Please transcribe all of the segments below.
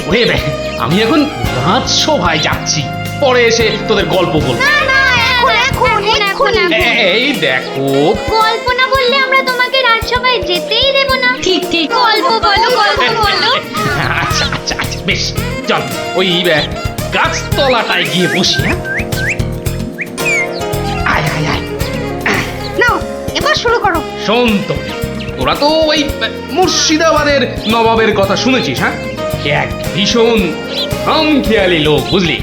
ওরে দেখ, আমি এখন রাজসভায় যাচ্ছি, পরে এসে তোদের গল্প বলবো। না না, এখন এই দেখো, গল্প না বললে আমরা তোমাকে রাজসভায় যেতেই দেব না। ঠিক ঠিক, গল্প বলো গল্প বলো। আচ্ছা আচ্ছা আচ্ছা, বেশ, চল ওই গাছতলাটায় গিয়ে বসি। হ্যাঁ, আয় আয় আয়। নাও এবার শুরু করো। শোন তো, তোরা তো ওই মুর্শিদাবাদের নবাবের কথা শুনেছিস? হ্যাঁ, এক ভীষণ খামখেয়ালি লোক, বুঝলি।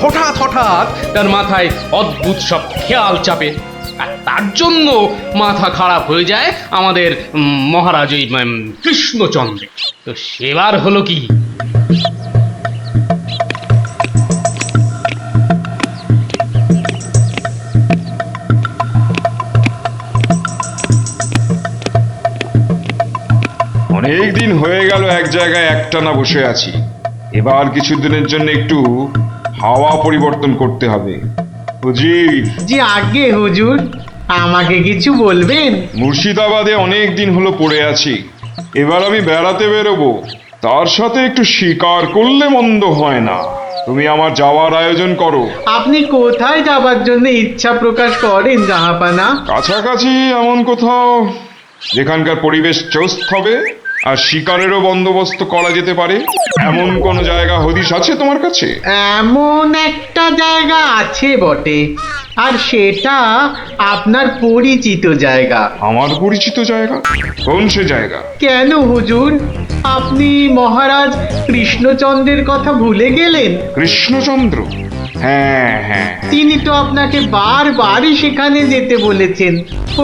হঠাৎ হঠাৎ তার মাথায় অদ্ভুত সব খেয়াল চাপে, আর তার জন্য মাথা খারাপ হয়ে যায় আমাদের মহারাজ ওই কৃষ্ণচন্দ্র। তো সেবার হলো কি, অনেক দিন হয়ে গেল এক জায়গায় একটানা বসে আছি। এবার কিছুদিনের জন্য একটু হাওয়া পরিবর্তন করতে হবে। হুজির, জি আগে হুজুর, আমাকে কিছু বলবেন? মুর্শিদাবাদে অনেক দিন হলো পড়ে আছি, এবার আমি বেড়াতে বেরোবো, তার সাথে একটু শিকার করলে মন্দ হয় না। তুমি আমার যাওয়ার আয়োজন করো। আপনি কোথায় যাবার জন্য ইচ্ছা প্রকাশ করেন জাহাপানা? কাছাকাছি এমন কোথাও যেখানকার পরিবেশ চৌস্ত হবে আর শিকারেরও বন্দোবস্ত করা যেতে পারে, এমন কোন জায়গা হদিশ আছে তোমার কাছে? এমন একটা জায়গা আছে বটে, আর সেটা আপনার পরিচিত জায়গা। আমার পরিচিত জায়গা? কোন সে জায়গা? কেন হুজুর, আপনি মহারাজ কৃষ্ণচন্দ্রের কথা ভুলে গেলেন? কৃষ্ণচন্দ্র? হ্যাঁ হ্যাঁ, তিনি তো আপনাকে বারবারই সেখানে যেতে বলেছেন।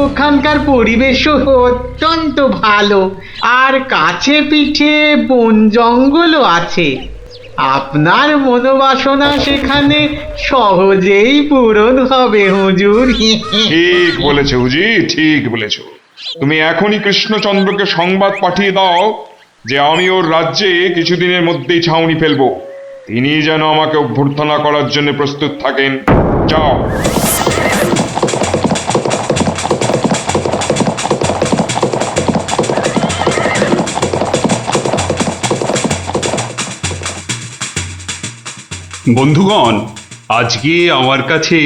ওখানকার পরিবেশও অত্যন্ত ভালো, আর কাছে পিঠে বন জঙ্গলও আছে। আপনার মনোবাসনা সেখানে সহজেই পূরণ হবে হুজুর। ঠিক বলেছো হুজি, ঠিক বলেছো। তুমি এখনই কৃষ্ণচন্দ্রকে সংবাদ পাঠিয়ে দাও যে আমি ওর রাজ্যে কিছুদিনের মধ্যেই ছাউনি ফেলবো। তিনি যেন আমাকে অভ্যর্থনা করার জন্য প্রস্তুত থাকেন। যাও। বন্ধুগণ, আজকে আমার কাছে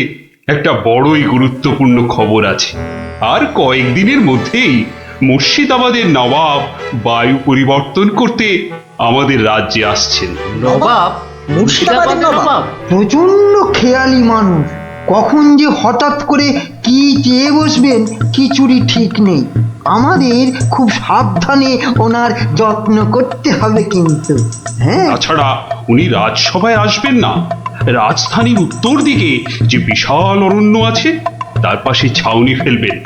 একটা বড়ই গুরুত্বপূর্ণ খবর আছে। আর কয়েকদিনের মধ্যেই মুর্শিদাবাদের নবাব বায়ু পরিবর্তন করতে আমাদের রাজ্যে আসছেন। নবাব? মুর্শিদাবাদের নবাব? প্রচন্ড খেয়ালি মানুষ, কখন যে হঠাৎ করে কি চেয়ে বসবেন কিছুরই ঠিক নেই। আমাদের খুব সাবধানে ওনার যত্ন করতে হবে কিন্তু। হ্যাঁ, তাছাড়া উনি রাজসভায় আসবেন না, রাজধানীর উত্তর দিকে যে বিশাল অরণ্য আছে তার পাশে ছাউনি ফেলবেন,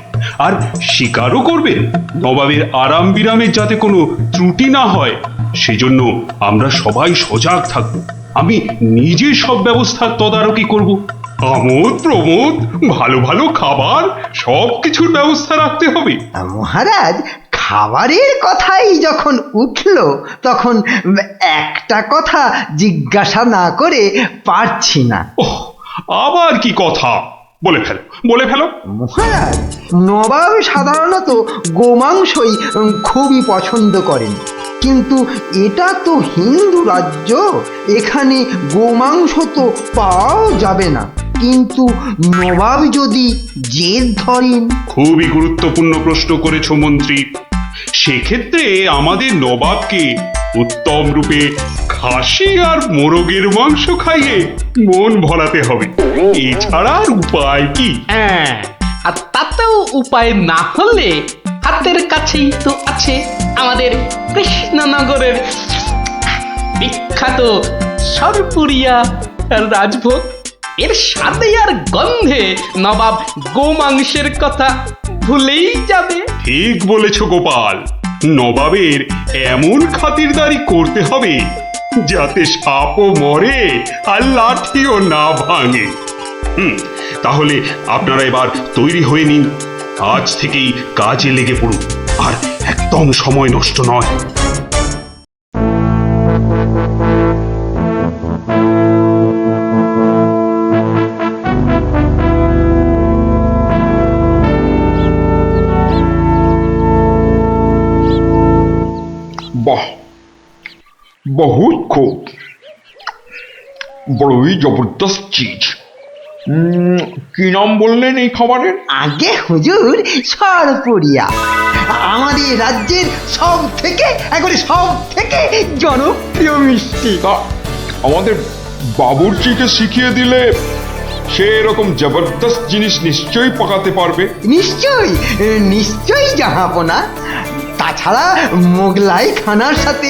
আর শিকারও করবেন। নবাবের আরাম বিরামের যাতে কোনো ত্রুটি না হয় সেজন্য আমরা সবাই সজাগ থাকব। আমি নিজে সব ব্যবস্থার তদারকি করব। আমোদ প্রমোদ, ভালো ভালো খাবার, সব কিছুর ব্যবস্থা রাখতে হবে। মহারাজ, খাবারের কথাই যখন উঠলো তখন একটা কথা জিজ্ঞাসা না করে পারছি না। ওহ, আবার কি কথা? বলে ফেলো, বলে ফেলো। মহারাজ, নবাব সাধারণত গোমাংসই খুবই পছন্দ করেন, কিন্তু এটা তো হিন্দু রাজ্য, এখানে গোমাংস তো পাওয়াও যাবে না। কিন্তু নবাব যদি জেদ ধরেন। খুবই গুরুত্বপূর্ণ প্রশ্ন করেছো মন্ত্রী। সেক্ষেত্রে আমাদের নবাবকে উত্তম রূপে খাসি আর মোরগের মাংস খাইয়ে মন ভরাতে হবে। এছাড়া আর উপায় কি? হ্যাঁ, আর তাতেও উপায় না হলে হাতের কাছেই তো আছে আমাদের কৃষ্ণনগরের বিখ্যাত সরপুরিয়া রাজভোগ। এর স্বাদে আর গন্ধে নবাব গোমাংসের কথা ভুলেই যাবে। ঠিক বলেছ গোপাল, নবাবের এমন খাতিরদারি করতে হবে যাতে সাপও মরে আর লাঠিও না ভাঙে। তাহলে আপনারা এবার তৈরি হয়ে নিন, আজ থেকেই কাজে লেগে পড়ুন, আর একদম সময় নষ্ট নয়। বাহ বহুত খুব বড়ই জবরদস্ত চিজ। কি নাম বললেন এই খাবারের? আগে হুজুর সরপুরিয়া, আমাদের রাজ্যের সব থেকে জনপ্রিয় মিষ্টি। তা আমাদের বাবুর্চিকে শিখিয়ে দিলে সে এরকম জবরদস্ত জিনিস নিশ্চয়ই পাকাতে পারবে। নিশ্চয়ই জাহাপনা। তাছাড়া মোগলাই খানার সাথে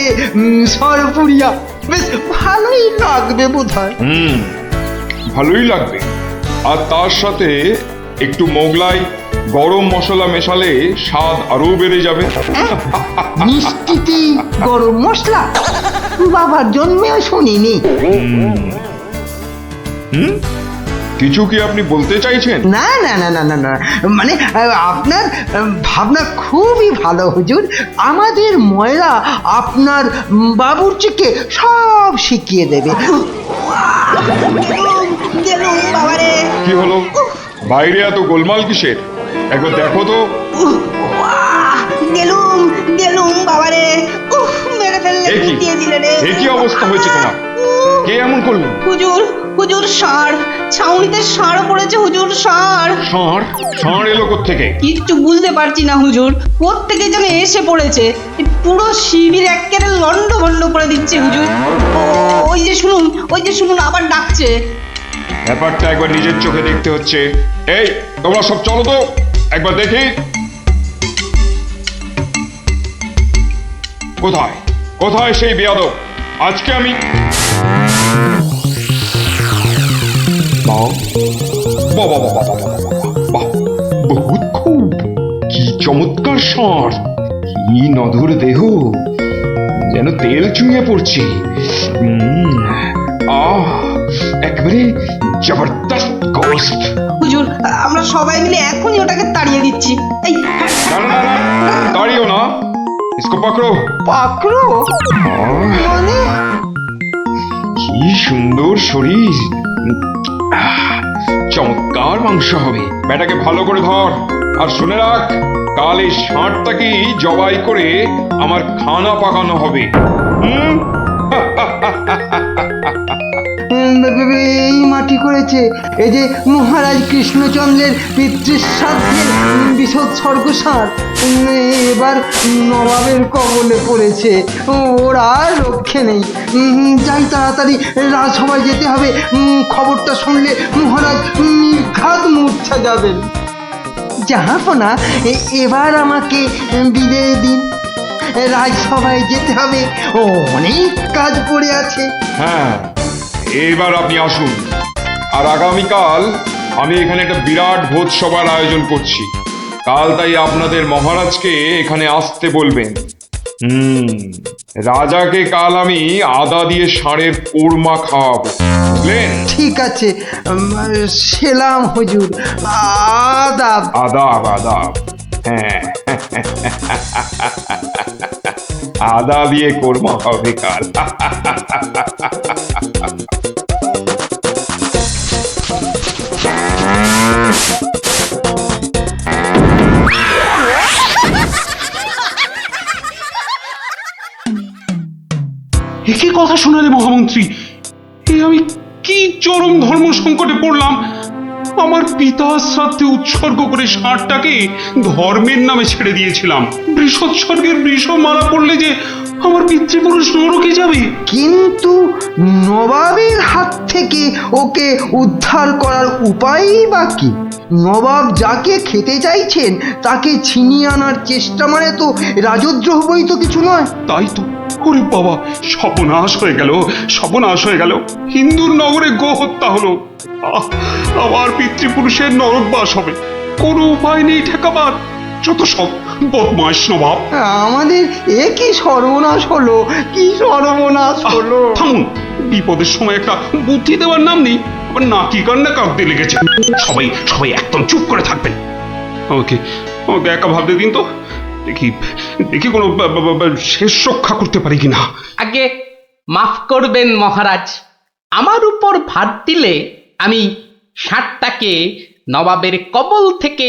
সরপুরিয়া বেশ ভালোই লাগবে বোধহয়। ভালোই লাগবে। আর তার সাথে একটু মোগলাই গরম মশলা মেশালে স্বাদ আরো বেড়ে যাবে। মিষ্টিতে গরম মশলা বাবার জন্মেও শুনিনি। কিছু কি আপনি বলতে চাইছেন? না না না না না না, মানে আপনার ভাবনা খুবই ভালো হুজুর। আমাদের ময়রা আপনার বাবুর্চিকে সব শিখিয়ে দেবে। কি হলো, বাইরে এত গোলমাল কিসের? একবার দেখো তো। গেলুম বাবারে, মেরে ফেললে, এ কি? দিয়ে দিলে রে। এ কি অবস্থা হয়েছে তোমার? কে এমন করলো? হুজুর ষাঁড়, ছাউনিতে ষাঁড় পড়েছে হুজুর, ষাঁড়। ষাঁড় এলো কোত্থেকে? কিচ্ছু বুঝতে পারছি না হুজুর, কোত্থেকে যেন এসে পড়েছে। এই পুরো শিবির একেবারে লন্ডভন্ড করে দিচ্ছে হুজুর। ওই যে শুনুন আবার ডাকছে। ব্যাপারটা একবার নিজের চোখে দেখতে হচ্ছে। এই তোমরা সব চলো তো, একবার দেখি কোথায় সেই বেয়াদব। আজকে আমি বহুত খুব, কি চমৎকার ষাঁড়, কি নধর দেহ, যেন তেল চুইয়ে পড়ছে। একেবারে জবরদস্ত গোস্ত। হুজুর আমরা সবাই মিলে এখনই ওটাকে তাড়িয়ে দিচ্ছি। এই না, দাঁড়িও না, इसको पकड़ो। পাকড়ো মানে? কি সুন্দর শরীর, চমৎকার মাংস হবে। বেটাকে ভালো করে ধর, আর শুনে রাখ, কাল এই ষাঁড়টাকেই জবাই করে আমার খানা পাকানো হবে। এই মাটি করেছে, এই যে মহারাজ কৃষ্ণচন্দ্রের পিতৃশ্রাদ্ধের বিসর্গসার এবার নবাবের কবলে পড়েছে। ওর আর রক্ষে নেই। যাই তাড়াতাড়ি, রাজসভায় যেতে হবে। খবরটা শুনলে মহারাজ নির্ঘাত মূর্ছা যাবেন। জাহাপনা, এবার আমাকে বিদায় দিন। রাজসভায় যেতে হবে, অনেক কাজ পড়ে আছে। হ্যাঁ, এবার আপনি আসুন। আর আগামীকাল আমি এখানে একটা বিরাট ভোজ সভার আয়োজন করছি। কাল তাই আপনাদের মহারাজকে এখানে আসতে বলবেন। রাজাকে কাল আমি আদা দিয়ে ষাঁড়ের কোরমা খাওয়াবো, বুঝলেন? ঠিক আছে, সেলাম হুজুর। আদাব। আদাব। হ্যাঁ, আদা দিয়ে কোরমা হবে কাল। একই কথা শোনালে মহামন্ত্রী, এ আমি কি চরম ধর্ম সংকটে পড়লাম। আমার পিতা শ্রাদ্ধে উৎসর্গ করে ষাঁড়টাকে ধর্মের নামে ছেড়ে দিয়েছিলাম। বৃষোৎসর্গের বৃষ মারা পড়লে যে আমার পিতৃপুরুষ নরকে যাবে। কিন্তু নবাবের হাত থেকে ওকে উদ্ধার করার উপায়ই বা কি? নবাব যাকে খেতে চাইছেন তাকে ছিনিয়ে আনার চেষ্টা মানে তো রাজদ্রোহ বই তো কিছু নয়। তাই তো, ওরে বাবা, সর্বনাশ হয়ে গেল। হিন্দুর নগরে গো হত্যা হলো। আমার পিতৃপুরুষের নরকবাস হবে, কোনো উপায় নেই ঠেকাবার। যত সব বদমাশ নবাব। আমাদের কি সর্বনাশ হলো, থামুন, বিপদের সময় একটা বুদ্ধি দেওয়ার নাম নেই, আবার নাকি কান্না কাঁদতে লেগেছে। সবাই একদম চুপ করে থাকবেন। আমাকে একা ভাবতে দিন তো, দেখি কোনো শেষ রক্ষা করতে পারি কিনা। আগে মাফ করবেন মহারাজ, আমার উপর ভার দিলে আমি ষাঁড়টাকে নবাবের কবল থেকে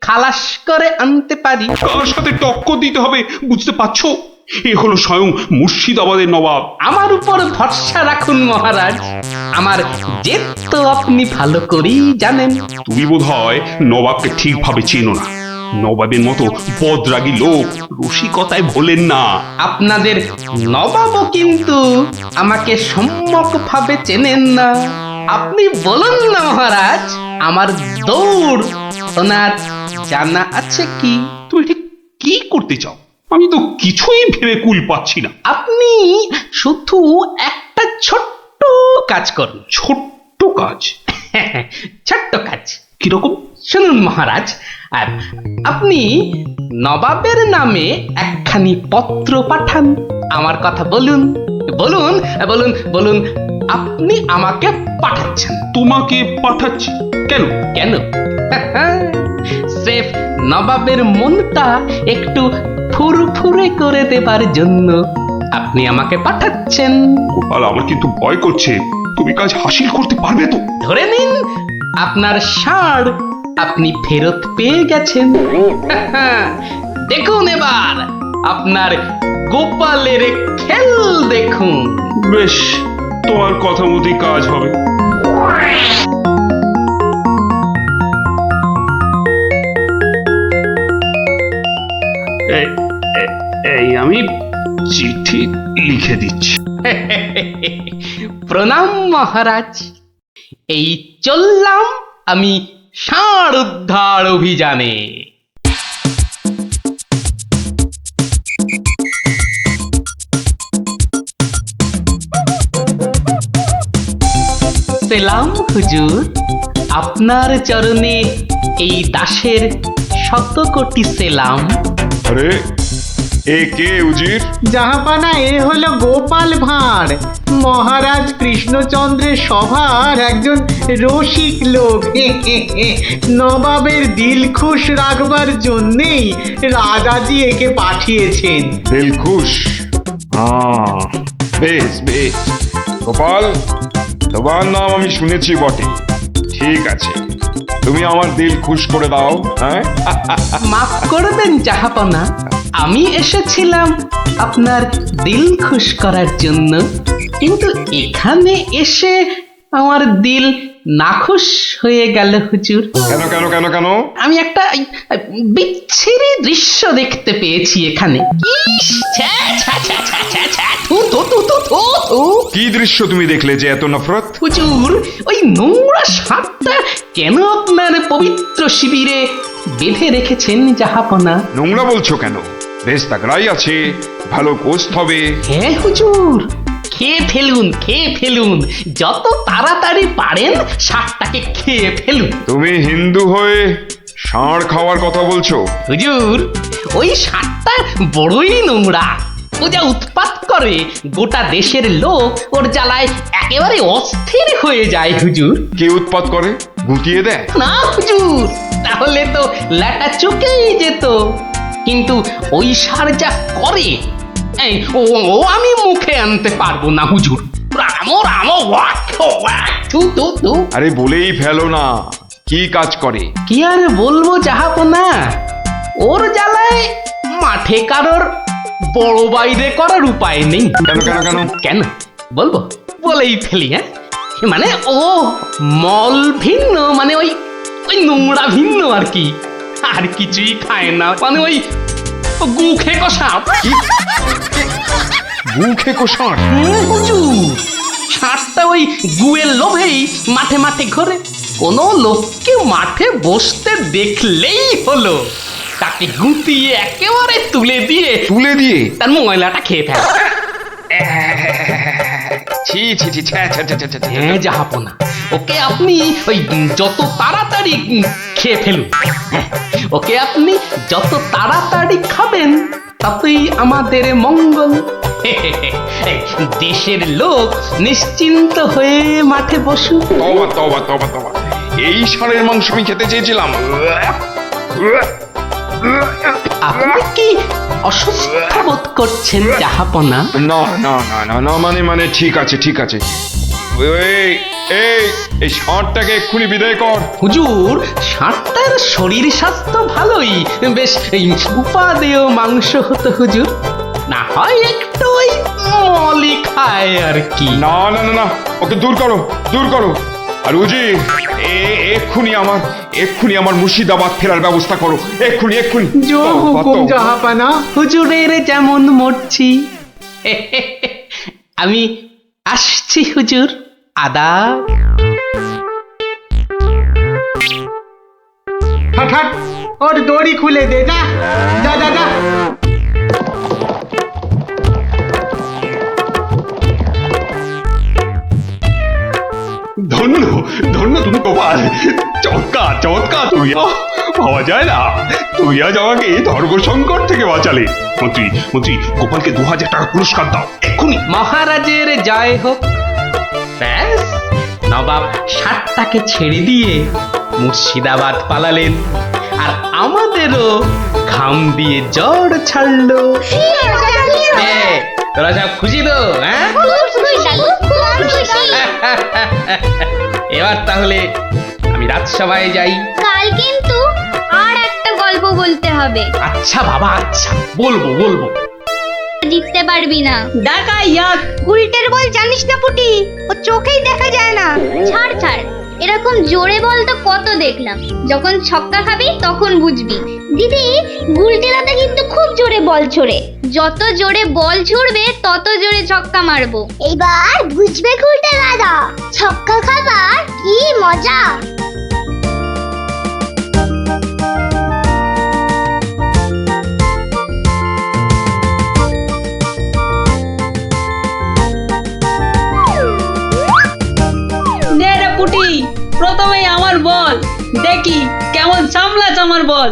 খালাস করে আনতে পারি। কার সাথে টক্কর দিতে হবে বুঝতে পারছো? এ হলো স্বয়ং মুর্শিদাবাদের নবাব। আমার উপর ভরসা রাখুন মহারাজ, আমার জেদ তো আপনি ভালো করেই জানেন। তুমি বোধহয় নবাবকে ঠিকভাবে চেনো না। নবাবের মতো বদরাগী লোক রসিকতায় ভোলেন না। আপনাদের নবাবও কিন্তু আমাকে সম্যকভাবে চেনেন না। আপনি বলুন না মহারাজ, আমার দৌড় ওনার জানা আছে কি? তুমি ঠিক কি করতে চাও? আমি তো কিছুই ভেবে কুল পাচ্ছি না। আপনি শুধু একটা ছোট্ট কাজ করুন। ছোট্ট কাজ? ছোট্ট কাজ কিরকম? শুনুন মহারাজ, আর আপনি নবাবের নামে একখানি পত্র পাঠান। আমার কথা বলুন বলুন বলুন বলুন, আপনি আমাকে পাঠাচ্ছেন। তোমাকে পাঠাচ্ছি? কেন? কেন? স্রেফ নবাবের মনটা একটু ফুরফুরে করে দেবার জন্য আপনি আমাকে পাঠাচ্ছেন। গোপাল, আমার কিন্তু ভয় করছে। তুমি কাজ হাসিল করতে পারবে তো? ধরে নিন আপনার ষাঁড় আপনি ফেরত পেয়ে গেছেন। দেখুন এবার আপনার গোপালের খেল দেখুন। বেশ, তোমার কথা মতোই কাজ হবে। এই আমি চিঠি লিখে দিচ্ছি। প্রণাম মহারাজ, এই চললাম আমি ষাঁড় উদ্ধার অভিযানে। সেলাম হুজুর, আপনার চরণে এই দাসের শত কোটি সেলাম। আরে এ কে উজির? জাহাপানা, এ হলো গোপাল ভাঁড়, মহারাজ কৃষ্ণচন্দ্রের সভার একজন রসিক লোক। নবাবের দিল খুশ রাখবার জন্যেই রাজাজি একে পাঠিয়েছেন। দিলখুশ? বেশ বেশ। গোপাল, তোমার নাম আমি শুনেছি বটে। ঠিক আছে, তুমি আমার দিল খুশ করে দাও। হ্যাঁ, মাফ করবেন জাহাপনা, আমি এসেছিলাম আপনার দিল খুশ করার জন্য, কিন্তু এখানে এসে আমার দিল নাখুশ হয়ে গেল হুজুর। কেন কেন কেন কেন? আমি একটা বিচ্ছিরি দৃশ্য দেখতে পেয়েছি এখানে। ইস, ছ্যা, ছ্যা, ছ্যা, ছ্যা, ছ্যা, ছ্যা, থু, থু, থু, থু, থু, থু। কি দৃশ্য তুমি দেখলে যে এত নফরত? হুজুর, ওই নোংরা সাপটা কেন আপনার পবিত্র শিবিরে বেঁধে রেখেছেন জাহাপনা? নোংরা বলছো কেন? বেশ তাগড়াই আছে, ভালো গোস্ত হবে। হ্যাঁ হুজুর, খেয়ে ফেলুন, খেয়ে ফেলুন, যত তাড়াতাড়ি পারেন সাপটাকে খেয়ে ফেলুন। তুমি হিন্দু হয়ে ষাঁড় খাওয়ার কথা বলছো? হুজুর, ওই সাপটা বড়ই নোংরা। ও যা উৎপাত করে, গোটা দেশের লোক ওর জ্বালায় একেবারে অস্থির হয়ে যায় হুজুর। কে উৎপাত করে? গুটিয়ে দেয়? না হুজুর, তাহলে তো ল্যাটা চুকেই যেত। কিন্তু ওই সার যা করে, এই ও ও আমি মুখে আনতে পারবো না হুজুর। রাম রাম ওয়াক ওয়াক, থু থু থু। আরে বলেই ফেলো না, কি কাজ করে? কি আর বলবো জাহাপনা, ওর জ্বালায় মাঠে কারোর বড় বাইরে করার উপায় নেই। কেন কেন কেন? কেন বলবো? বলেই ফেলি। হ্যাঁ, মানে ও মল ভিন্ন, মানে ওই ওই নোংরা ভিন্ন আর কি, আর কিছুই খায় না। মানে ওই গু খেকো সাপ। গু খেকো ষাঁড়? হুজুর, ষাঁড়টা ওই গুয়ের লোভেই মাঠে মাঠে ঘোরে। কোনো লোককে মাঠে বসতে দেখলেই হলো তাকে গুটিয়ে একেবারে তুলে দিয়ে তুলে দিয়ে? তার ময়লাটা খেয়ে ফেলে। ছি ছি ছি, ছ্যা, ছ্যা, ছ্যা, ছ্যা, ছ্যা, ছ্যা। হ্যাঁ জাহাপনা, ওকে আপনি ওই যত তাড়াতাড়ি খেয়ে ফেলুন। হ্যাঁ, ওকে আপনি যত তাড়াতাড়ি খাবেন ততই আমাদের মঙ্গল। এই দেশের লোক নিশ্চিন্ত হয়ে মাঠে বসুক। তবা তবা তবা তবা, এই ষাঁড়ের মাংস আমি খেতে চেয়েছিলাম। আপনি কি অসুস্থ বোধ করছেন জাহাপনা? না না না না না, মানে মানে ঠিক আছে ঠিক আছে। এই এই এই ষাঁড়টাকে এক্ষুনি বিদায় কর। হুজুর, ষাঁড়টার শরীর স্বাস্থ্য ভালোই, বেশ এই উপাদেয় মাংস হতো হুজুর। না হয় একটু ওই মলি খায় আর কি। না না না না, ওকে দূর করো, দূর করো। আর উজি, এক্ষুনি আমার মুর্শিদাবাদ ফেরার ব্যবস্থা করো, এক্ষুনি এক্ষুনি। জো তো, হুকুম তো। জাহাপানা, হুজুরের যেমন মরছি। আমি আসছি হুজুর, আদাব। হঠাৎ ওর দড়ি খুলে দে, যা যা যা যা। ধন্য ধন্য তুমি গোপাল, চমৎকার চমৎকার তুমি। ভাবা যায় না তুমি আজ আমাকে ধর্ম সংকট থেকে বাঁচালে। মন্ত্রী মন্ত্রী, গোপালকে 2000 টাকা পুরস্কার দাও এক্ষুনি। মহারাজের জয় হোক। ব্যাস, নবাব ষাটটাকে ছেড়ে দিয়ে মুর্শিদাবাদ পালালেন, আর আমাদেরও ঘাম দিয়ে জ্বর ছাড়লো। এ, তোরা সব খুশি তো? হ্যাঁ, এবার তাহলে আমি রাজসভায় যাই। কাল কিন্তু আর একটা গল্প বলতে হবে। আচ্ছা বাবা, আচ্ছা, বলবো বলবো। জিততে পারবি না। ডাকা ইয়াক উল্টের বল জানিস না পুটি, ও চোখেই দেখা যায় না। ছাড় ছাড়, এরকম জোরে বল তো কত দেখলাম। যখন ছক্কা খাবি তখন বুঝবি। দিদি, গুলটে দাদা কিন্তু খুব জোরে বল ছোড়ে। যত জোরে বল ছুড়বে তত জোরে ছক্কা মারবো। এবার বুঝবে গুলটে দাদা, ছক্কা খাবার কি মজা। নে রে পুটি, প্রথমেই আমার বল, দেখি কেমন সামলাস আমার বল।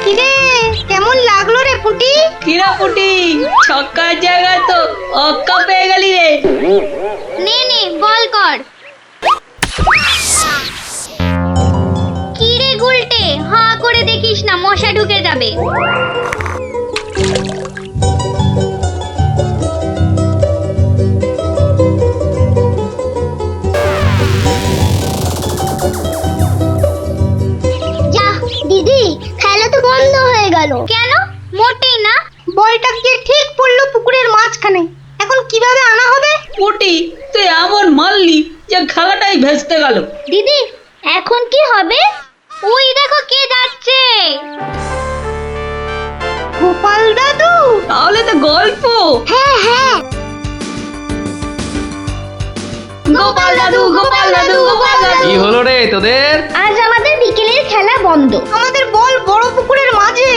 কিরে, কেমন লাগলো রে পুটি? কিরা পুটি, ছক্কার জায়গায় তো অক্কা পেয়ে গেলি রে। নে নে, বল কর। কি রে গুলটে, হাঁ করে দেখিস না, মশা ঢুকে যাবে। যা দিদি, খেলা তো বন্ধ হয়ে গেল। কেন? মোটেই না। বলটা গিয়ে ঠিক পড়লো পুকুরের মাঝখানে, এখন কিভাবে আনা হবে? পুটি, তুই এমন মারলি যে খেলাটাই ভেস্তে গেল। দিদি, এখন কি হবে? ওই দেখো কে যাচ্ছে। গোপাল দাদু, তাহলে তো গল্প। হ্যাঁ হ্যাঁ, গোপাল দাদু, গোপাল দাদু, গোপাল দাদু। কি হলো রে তোদের? আজ আমাদের বিকেলের খেলা বন্ধ। আমাদের বল বড় পুকুরের মাঝে।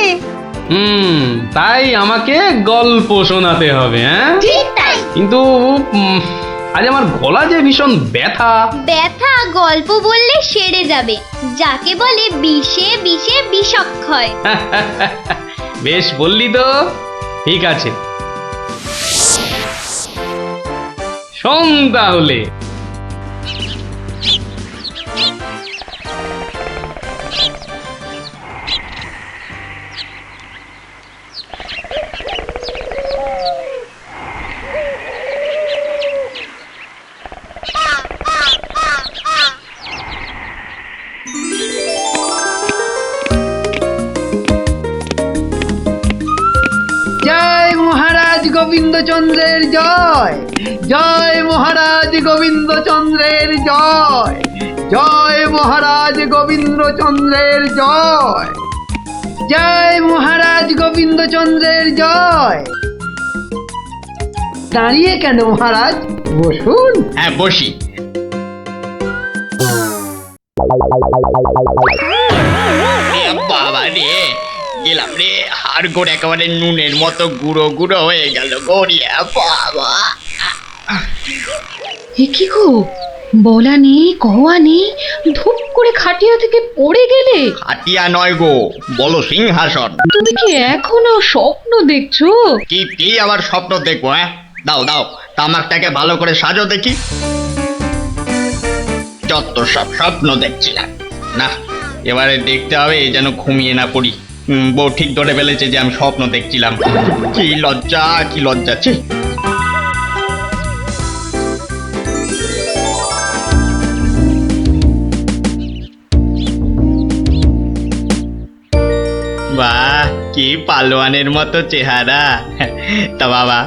তাই আমাকে গল্প শোনাতে হবে? হ্যাঁ, ঠিক তাই। কিন্তু আজ আমার গলা যে ভীষণ ব্যথা। ব্যথা গল্প বললে সেরে যাবে, যাকে বলে বিষে বিষে বিষক্ষয়। বেশ বললি তো, ঠিক আছে, শোন তাহলে। জয় মহারাজ গোবিন্দচন্দ্রের জয়, জয় মহারাজ গোবিন্দচন্দ্রের জয়, জয় মহারাজ গোবিন্দচন্দ্রের জয়, জয় মহারাজ গোবিন্দচন্দ্রের জয়। দাঁড়িয়ে কেন মহারাজ, বসুন। হ্যাঁ, বসি। বাবা রে, গেলাম রে, হাড় গোড় একেবারে নুনের মতো গুঁড়ো গুঁড়ো হয়ে গেল গড়িয়া। বাবা, কি গো, বলা নেই কওয়া নেই, ধূপ করে খাটিয়া থেকে পড়ে গেলে। হাতিয়া নয় গো, বলো সিংহাসন। তুমি কি এখনো স্বপ্ন দেখছো? কি আবার স্বপ্ন দেখবো? হ্যাঁ, দাও দাও, তামাকটাকে ভালো করে সাজো দেখি। যত সব স্বপ্ন দেখছিলাম, না এবারে দেখতে হবে যেন ঘুমিয়ে না পড়ি। বউ ঠিক ধরে ফেলেছে যে আমি স্বপ্ন দেখছিলাম। কি লজ্জা, কি লজ্জা। ছি। কি পালোয়ানের মতো চেহারা। তা বাবা,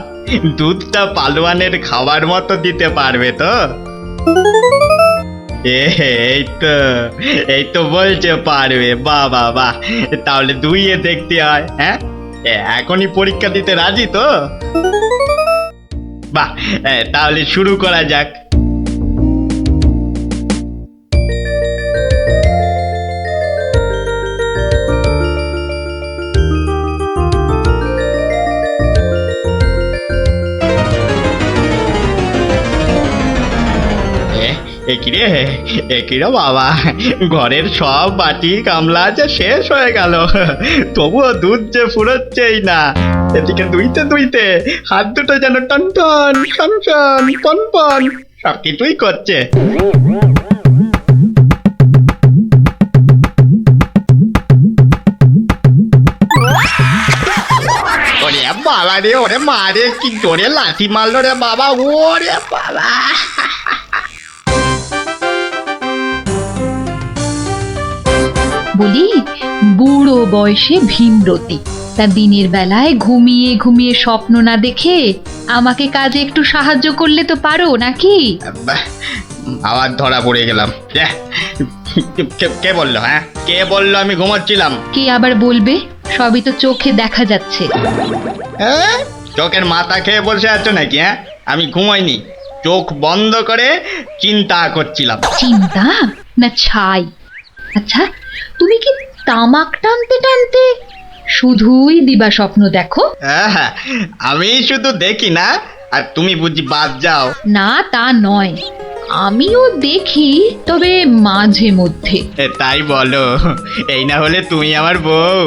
দুধটা পালোয়ানের খাবার মতো দিতে পারবে তো? এই তো বলছে পারবে। বাহ বাহ বাহ, তাহলে দুইয়ে দেখতে হয়। হ্যাঁ, এখনই পরীক্ষা দিতে রাজি তো? বাহ, তাহলে শুরু করা যাক। একিরে বাবা, ঘরের সব বাটি গামলা যে শেষ হয়ে গেল, তবুও দুধ যে ফুরোচ্ছেই না। এদিকে দুইতে দুইতে হাত দুটো যেন টন টন টন টন পন পন সব কিছুই করছে। ওরে বাবা রে, ওরে মা রে, কি জোরে লাথি মারলো রে বাবা, ওরে বাবা। বলি, বুড়ো বয়সে ভীমরতি, তা দিনের বেলায় ঘুমিয়ে ঘুমিয়ে স্বপ্ন না দেখে আমাকে কাজে একটু সাহায্য করলে তো পারো নাকি? আবার ধরা পড়ে গেলাম। কে বললো? হ্যাঁ, কে বললো আমি ঘুমাচ্ছিলাম? কে আবার বলবে? সবই তো চোখে দেখা যাচ্ছে। চোখের মাথা খেয়ে বসে আছো নাকি? হ্যাঁ, আমি ঘুমাইনি, চোখ বন্ধ করে চিন্তা করছিলাম। চিন্তা না ছাই? আচ্ছা, তুমি কি তামাক টানতে টানতে শুধুই দিবা স্বপ্ন দেখো? হ্যাঁ, আমি শুধু দেখি না, আর তুমি বুঝি বাদ যাও? না, তা নয়, আমিও দেখি, তবে মাঝে মধ্যে। তাই বলো? এই না হলে তুমি আমার বউ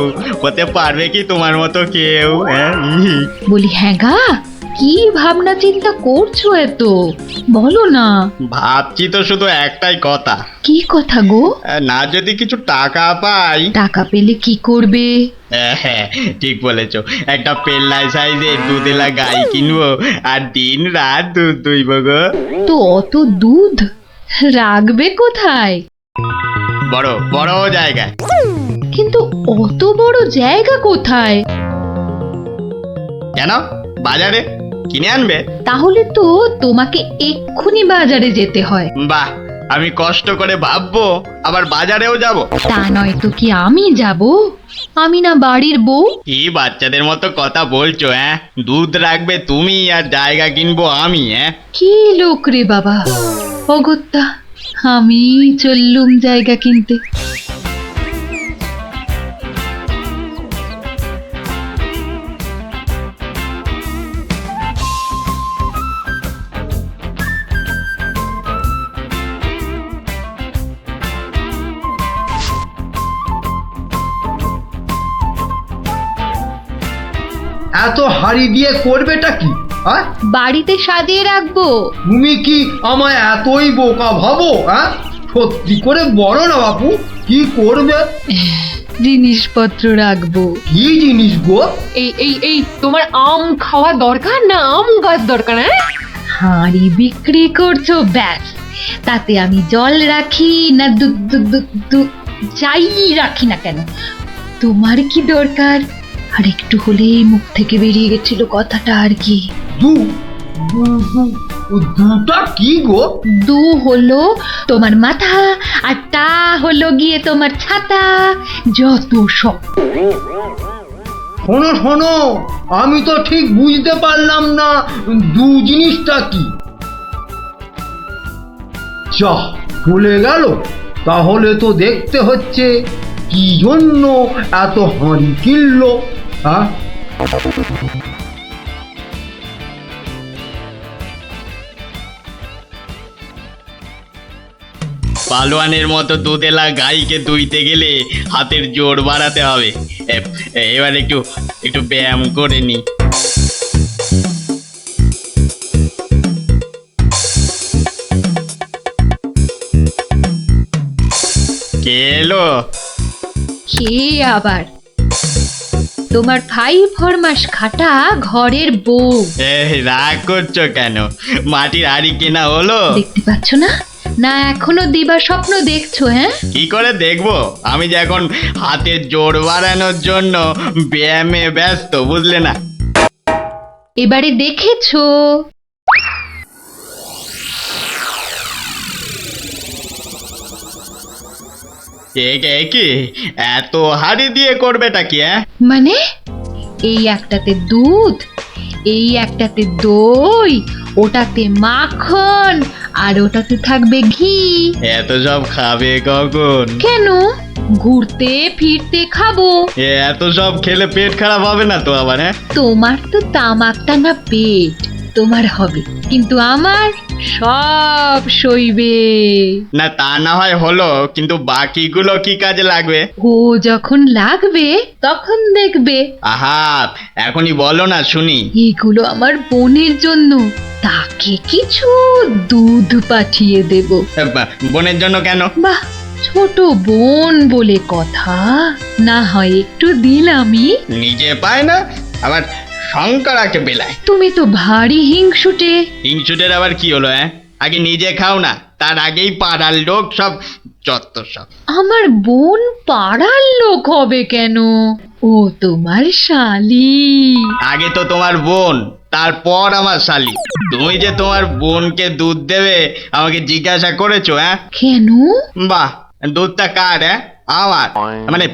হতে পারবে কি তোমার মতো কেউ? বলি, হ্যাঁ গা, কি ভাবনা চিন্তা করছো এত? বলো না। ভাবছি তো শুধু একটাই কথা। কি কথা গো? না, যদি কিছু টাকা পাই। টাকা পেলে কি করবে? হ্যাঁ, ঠিক বলেছো, একটা পেল্লাই সাইজের দুধেলা গাই কিনবো আর দিন রাত দুধ দুইব গো। তো অত দুধ রাখবে কোথায়? বড় বড় জায়গায়। কিন্তু অত বড় জায়গা কোথায়? কেন, বাজারে কিনে আনবে? তাহলে তো তোমাকে এক্ষুনি বাজারে যেতে হয়। বাহ, আমি কষ্ট করে ভাববো আবার বাজারেও যাব? তা নয় তো কি আমি যাব? আমি না বাড়ির বউ? কি বাচ্চাদের মতো কথা বলছো? হ্যাঁ, দুধ রাখবে তুমি আর জায়গা কিনবো আমি? হ্যাঁ, কি লোক রে বাবা, অগত্যা আমি চললুম জায়গা কিনতে। এত হাড়ি দিয়ে করবেটা কি? হ্যাঁ, বাড়িতে সাজিয়ে রাখবো। তুমি কি আমায় এতই বোকা ভাবো? হ্যাঁ, সত্যি করে বলো না বাপু, কি করবে? জিনিসপত্র রাখবো। কি জিনিস গো? এই এই এই তোমার আম খাওয়া দরকার না আম গাছ দরকার? হাঁড়ি বিক্রি করছো, ব্যাস, তাতে আমি জল রাখি না দুধ যাই রাখি না কেন, তোমার কি দরকার? আর একটু হলেই মুখ থেকে বেরিয়ে গেছিল কথাটা আর কি। দুটা কি গো? দু হলো তোমার মাথা, আর টা হলো গিয়ে তোমার ছাতা, যত সব। শোনো শোনো, আমি তো ঠিক বুঝতে পারলাম না দু জিনিসটা কি। যা ভুলে গেল, তাহলে তো দেখতে হচ্ছে কি জন্য এত হাঁড়ি কিনলো। হ্যাঁ, পালোয়ানের মতো দুধেলা গাইকে দুইতে গেলে হাতের জোর বাড়াতে হবে। এবার একটু একটু ব্যায়াম করে নি। কে এলো? কে আবার? তোমার ভাই ফরমাস খাটা ঘরের বউ। রাগ করছো কেন? মাটির হাড়ি কেনা হলো? দেখতে পাচ্ছ না, না এখনো দিবা স্বপ্ন দেখছো? হ্যাঁ, কি করে দেখবো? আমি যে এখন হাতে জোর বাড়ানোর জন্য ব্যায়ামে ব্যস্ত, বুঝলে না? এবারে দেখেছো? কি এত হাড়ি দিয়ে করবেটা কি? মানে এই একটাতে দুধ, এই একটাতে দই, ওটাতে মাখন, আর ওটাতে থাকবে ঘি। এত সব খাবে কখন? কেন, ঘুরতে ফিরতে খাবো। এত সব খেলে পেট খারাপ হবে না তো আবার? তোমার তো তামাক টানা পেট, তোমার হবে, কিন্তু আমার সব সইবে। না তা না হয় হলো, কিন্তু বাকিগুলো কি কাজে লাগবে? ও যখন লাগবে তখন দেখবে। আহা, এখনই বলো না শুনি। এগুলো আমার বোনের জন্য, তাকে কিছু দুধ পাঠিয়ে দেব। বোনের জন্য কেন? বাহ, ছোট বোন বলে কথা, না হয় একটু দিলামই। নিজে পায় না, আবার শঙ্করাকে বেলায়। তুমি তো ভারী হিংসুটে। হিংসুটের আবার কি হলো? আগে নিজে খাও না, তার আগেই পাড়ার লোক সব যত সব। আমার বোন পাড়ার লোক হবে কেন? ও তোমার শালি। আগে তো তোমার বোন, তারপর আমার শালি। তুমি যে তোমার বোনকে দুধ দেবে আমাকে জিজ্ঞাসা করেছো? কেন? বাহ, দুধটা কার? আমার, মানে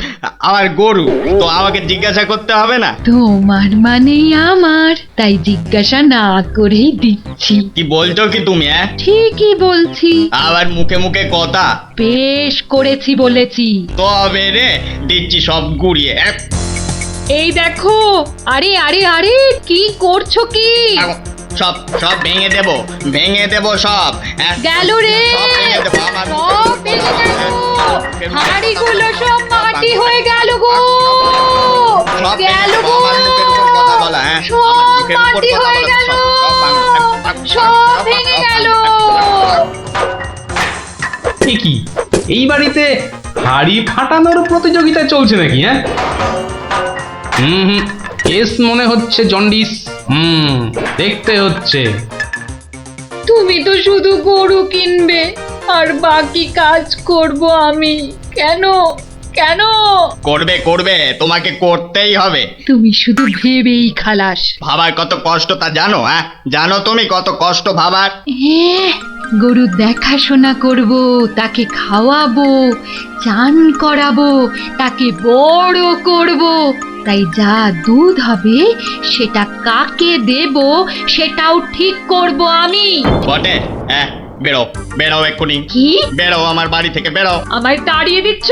আমার গরু, তো আমাকে জিজ্ঞাসা করতে হবে না? তোমার মানেই আমার, তাই জিজ্ঞাসা না করেই দিচ্ছি। কি বলছো কি তুমি? ঠিকই বলছি। আবার মুখে মুখে কথা। বেশ করেছি বলেছি। তবে রে দিচ্ছি সব গুড়িয়ে। এই দেখো, আরে আরে আরে, কি করছো কি? সব সব ভেঙে দেবো, ভেঙে দেবো সব। গেল রে, সব ভেঙে দেবো, আমার সব ভেঙে গেল, হাঁড়িগুলো সব মাটি হয়ে গেল গো, সব গেল গো, আমার মুখের উপর কথা বলা। সব মাটি হয়ে গেল, সব ভেঙে গেল। কি এই বাড়িতে হাড়ি ফাটানোর প্রতিযোগিতা চলছে নাকি? হুম, কেস মনে হচ্ছে জন্ডিস। দেখতে হচ্ছে। তুমি তো শুধু গরু কিনবে আর বাকি কাজ করব আমি। কেন কেন? করবে করবে, তোমাকে করতেই হবে। তুমি শুধু ভেবেই খালাস। ভাবার কত কষ্ট তা জানো? জানো তুমি কত কষ্ট ভাবার? হ্যাঁ, গরু দেখাশোনা করব, তাকে খাওয়াবো, চান করাবো, তাকে বড় করব, তাই যা দুধ হবে সেটা কাকে দেব সেটাও ঠিক করব আমি। বটে? বেরো বেরো এক্ষুনি। কি? বেরো আমার বাড়ি থেকে, বেরো। আমায় তাড়িয়ে দিচ্ছ?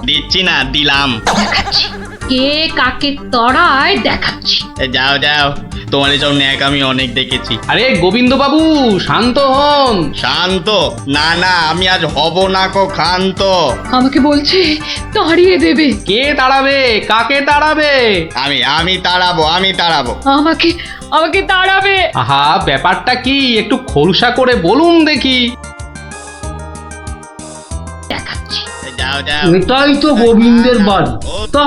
দিচ্ছি না, দিলাম। দেখাচ্ছি কে কাকে তড়ায়, দেখাচ্ছি। যাও যাও, তোমার এসব ন্যাক আমি অনেক দেখেছি। আরে গোবিন্দ বাবু, শান্ত হন। শান্ত? না না, আমি আজ হব না কো ক্ষান্ত। আমাকে বলছে তাড়িয়ে দেবে। কে তাড়াবে? কাকে তাড়াবে? আমি তাড়াবো, আমি তাড়াবো। আমাকে আমাকে তাড়াবে। আহা, ব্যাপারটা কি একটু খোলসা করে বলুন দেখি। দেখাচ্ছি। যাও যাও। এটাই তো গোবিন্দের বাড়ি। তা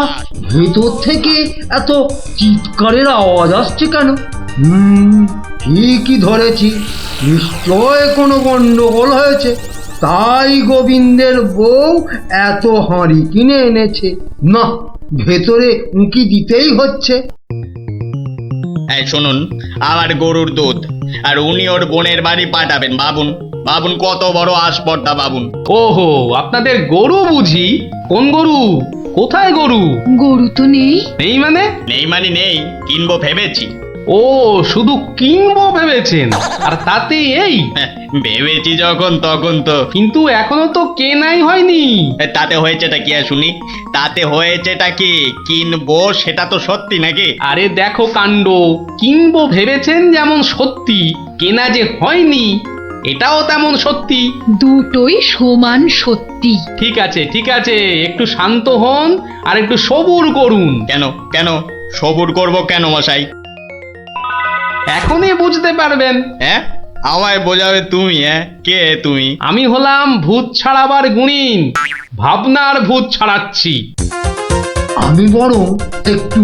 ভেতর থেকে এত চিৎকারের আওয়াজ আসছে কেন? ঠিকই ধরেছি, নিশ্চয় কোনো গন্ডগোল হয়েছে, তাই গোবিন্দের বউ এত হাঁড়ি কিনে এনেছে। না, ভেতরে উঁকি দিতেই হচ্ছে। এই শুনুন, আমার গরুর দুধ, আর উনি ওর বোনের বাড়ি পাঠাবেন। ভাবুন ভাবুন কত বড় আসপর্দা, ভাবুন। ওহো, আপনাদের গরু বুঝি? কোন গরু? কোথায় গরু? গরু তো নেই। নেই মানে? নেই মানে নেই, কিনবো ভেবেছি। ও, শুধু কিনবো ভেবেছেন? আর তাতে এই? ভেবেছি যখন তখন তো। কিন্তু এখনো তো কেনাই হয়নি। তাতে হয়েছেটা কি শুনি? তাতে হয়েছেটা কি? কিনবো সেটা তো সত্যি নাকি? আরে দেখো কাণ্ড, কিনবো ভেবেছেন যেমন সত্যি, কেনা যে হয়নি এটাও তেমন সত্যি। দুটোই সমান সত্যি। ঠিক আছে ঠিক আছে, একটু শান্ত হন আর একটু সবুর করুন। কেন কেন সবুর করব কেন মশাই? এখনই বুঝতে পারবেন। আমায় বোঝাবে তুমি? কে তুমি? আমি হলাম ভূত ছাড়াবার গুণিন, ভাবনার ভূত ছাড়াচ্ছি। আমি বরং একটু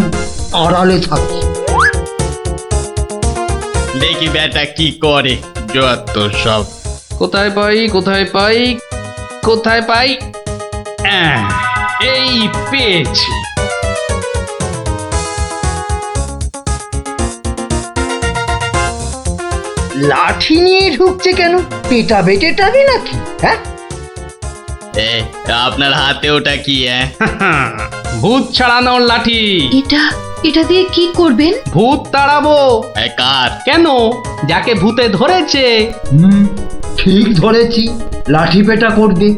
আড়ালে থাকি। দেখি বেটা কি করে, যত সব। কোথায় পাই কোথায় পাই কোথায় পাই এই পেয়েছি। লাঠি নিয়ে ঢুকছে কেন? পেটাবে টেটাবে নাকি? হ্যাঁ, আপনার হাতে ওটা কি? ভূত ছাড়ানোর লাঠি। এটা দিয়ে কি করবেন? ভূত তাড়াবো। কার? কেন? যাকে ভূতে ধরেছে। ঠিক ধরেছি, লাঠি পেটা করবে।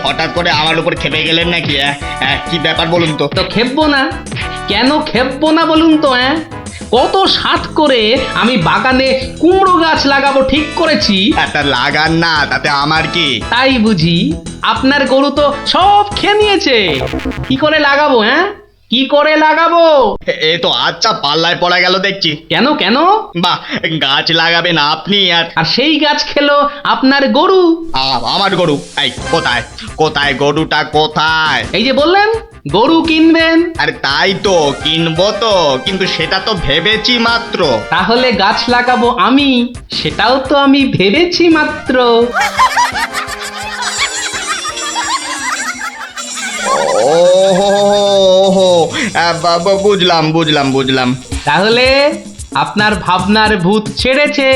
হঠাৎ করে আমার উপর খেপে গেলেন নাকি? কি ব্যাপার বলুন তো? তো খেপবো না কেন? খেপবো না বলুন তো? কত সাত করে আমি বাগানে কুমড়ো গাছ লাগাবো ঠিক করেছি। একটা লাগান না, তাতে আমার কি? তাই বুঝি? আপনার গরু তো সব খেয়ে নিয়েছে। কি করে লাগাবো? কি করে লাগাবো? এ তো আচ্ছা পাল্লায় পড়া গেল দেখছি। কেন কেন? বাহ, গাছ লাগাবেন আপনি আর সেই গাছ খেলো আপনার গরু। আমার গরু? এই কোথায় কোথায় গরুটা কোথায়? এই যে বললেন গরু কিনবেন। আরে তাই তো কিনবো তো, কিন্তু সেটা তো ভেবেছি মাত্র। তাহলে গাছ লাগাবো আমি, সেটাও তো আমি ভেবেছি মাত্র। ওহো, বুঝলাম বুঝলাম বুঝলাম। তাহলে আপনার ভাবনার ভূত ছেড়েছে।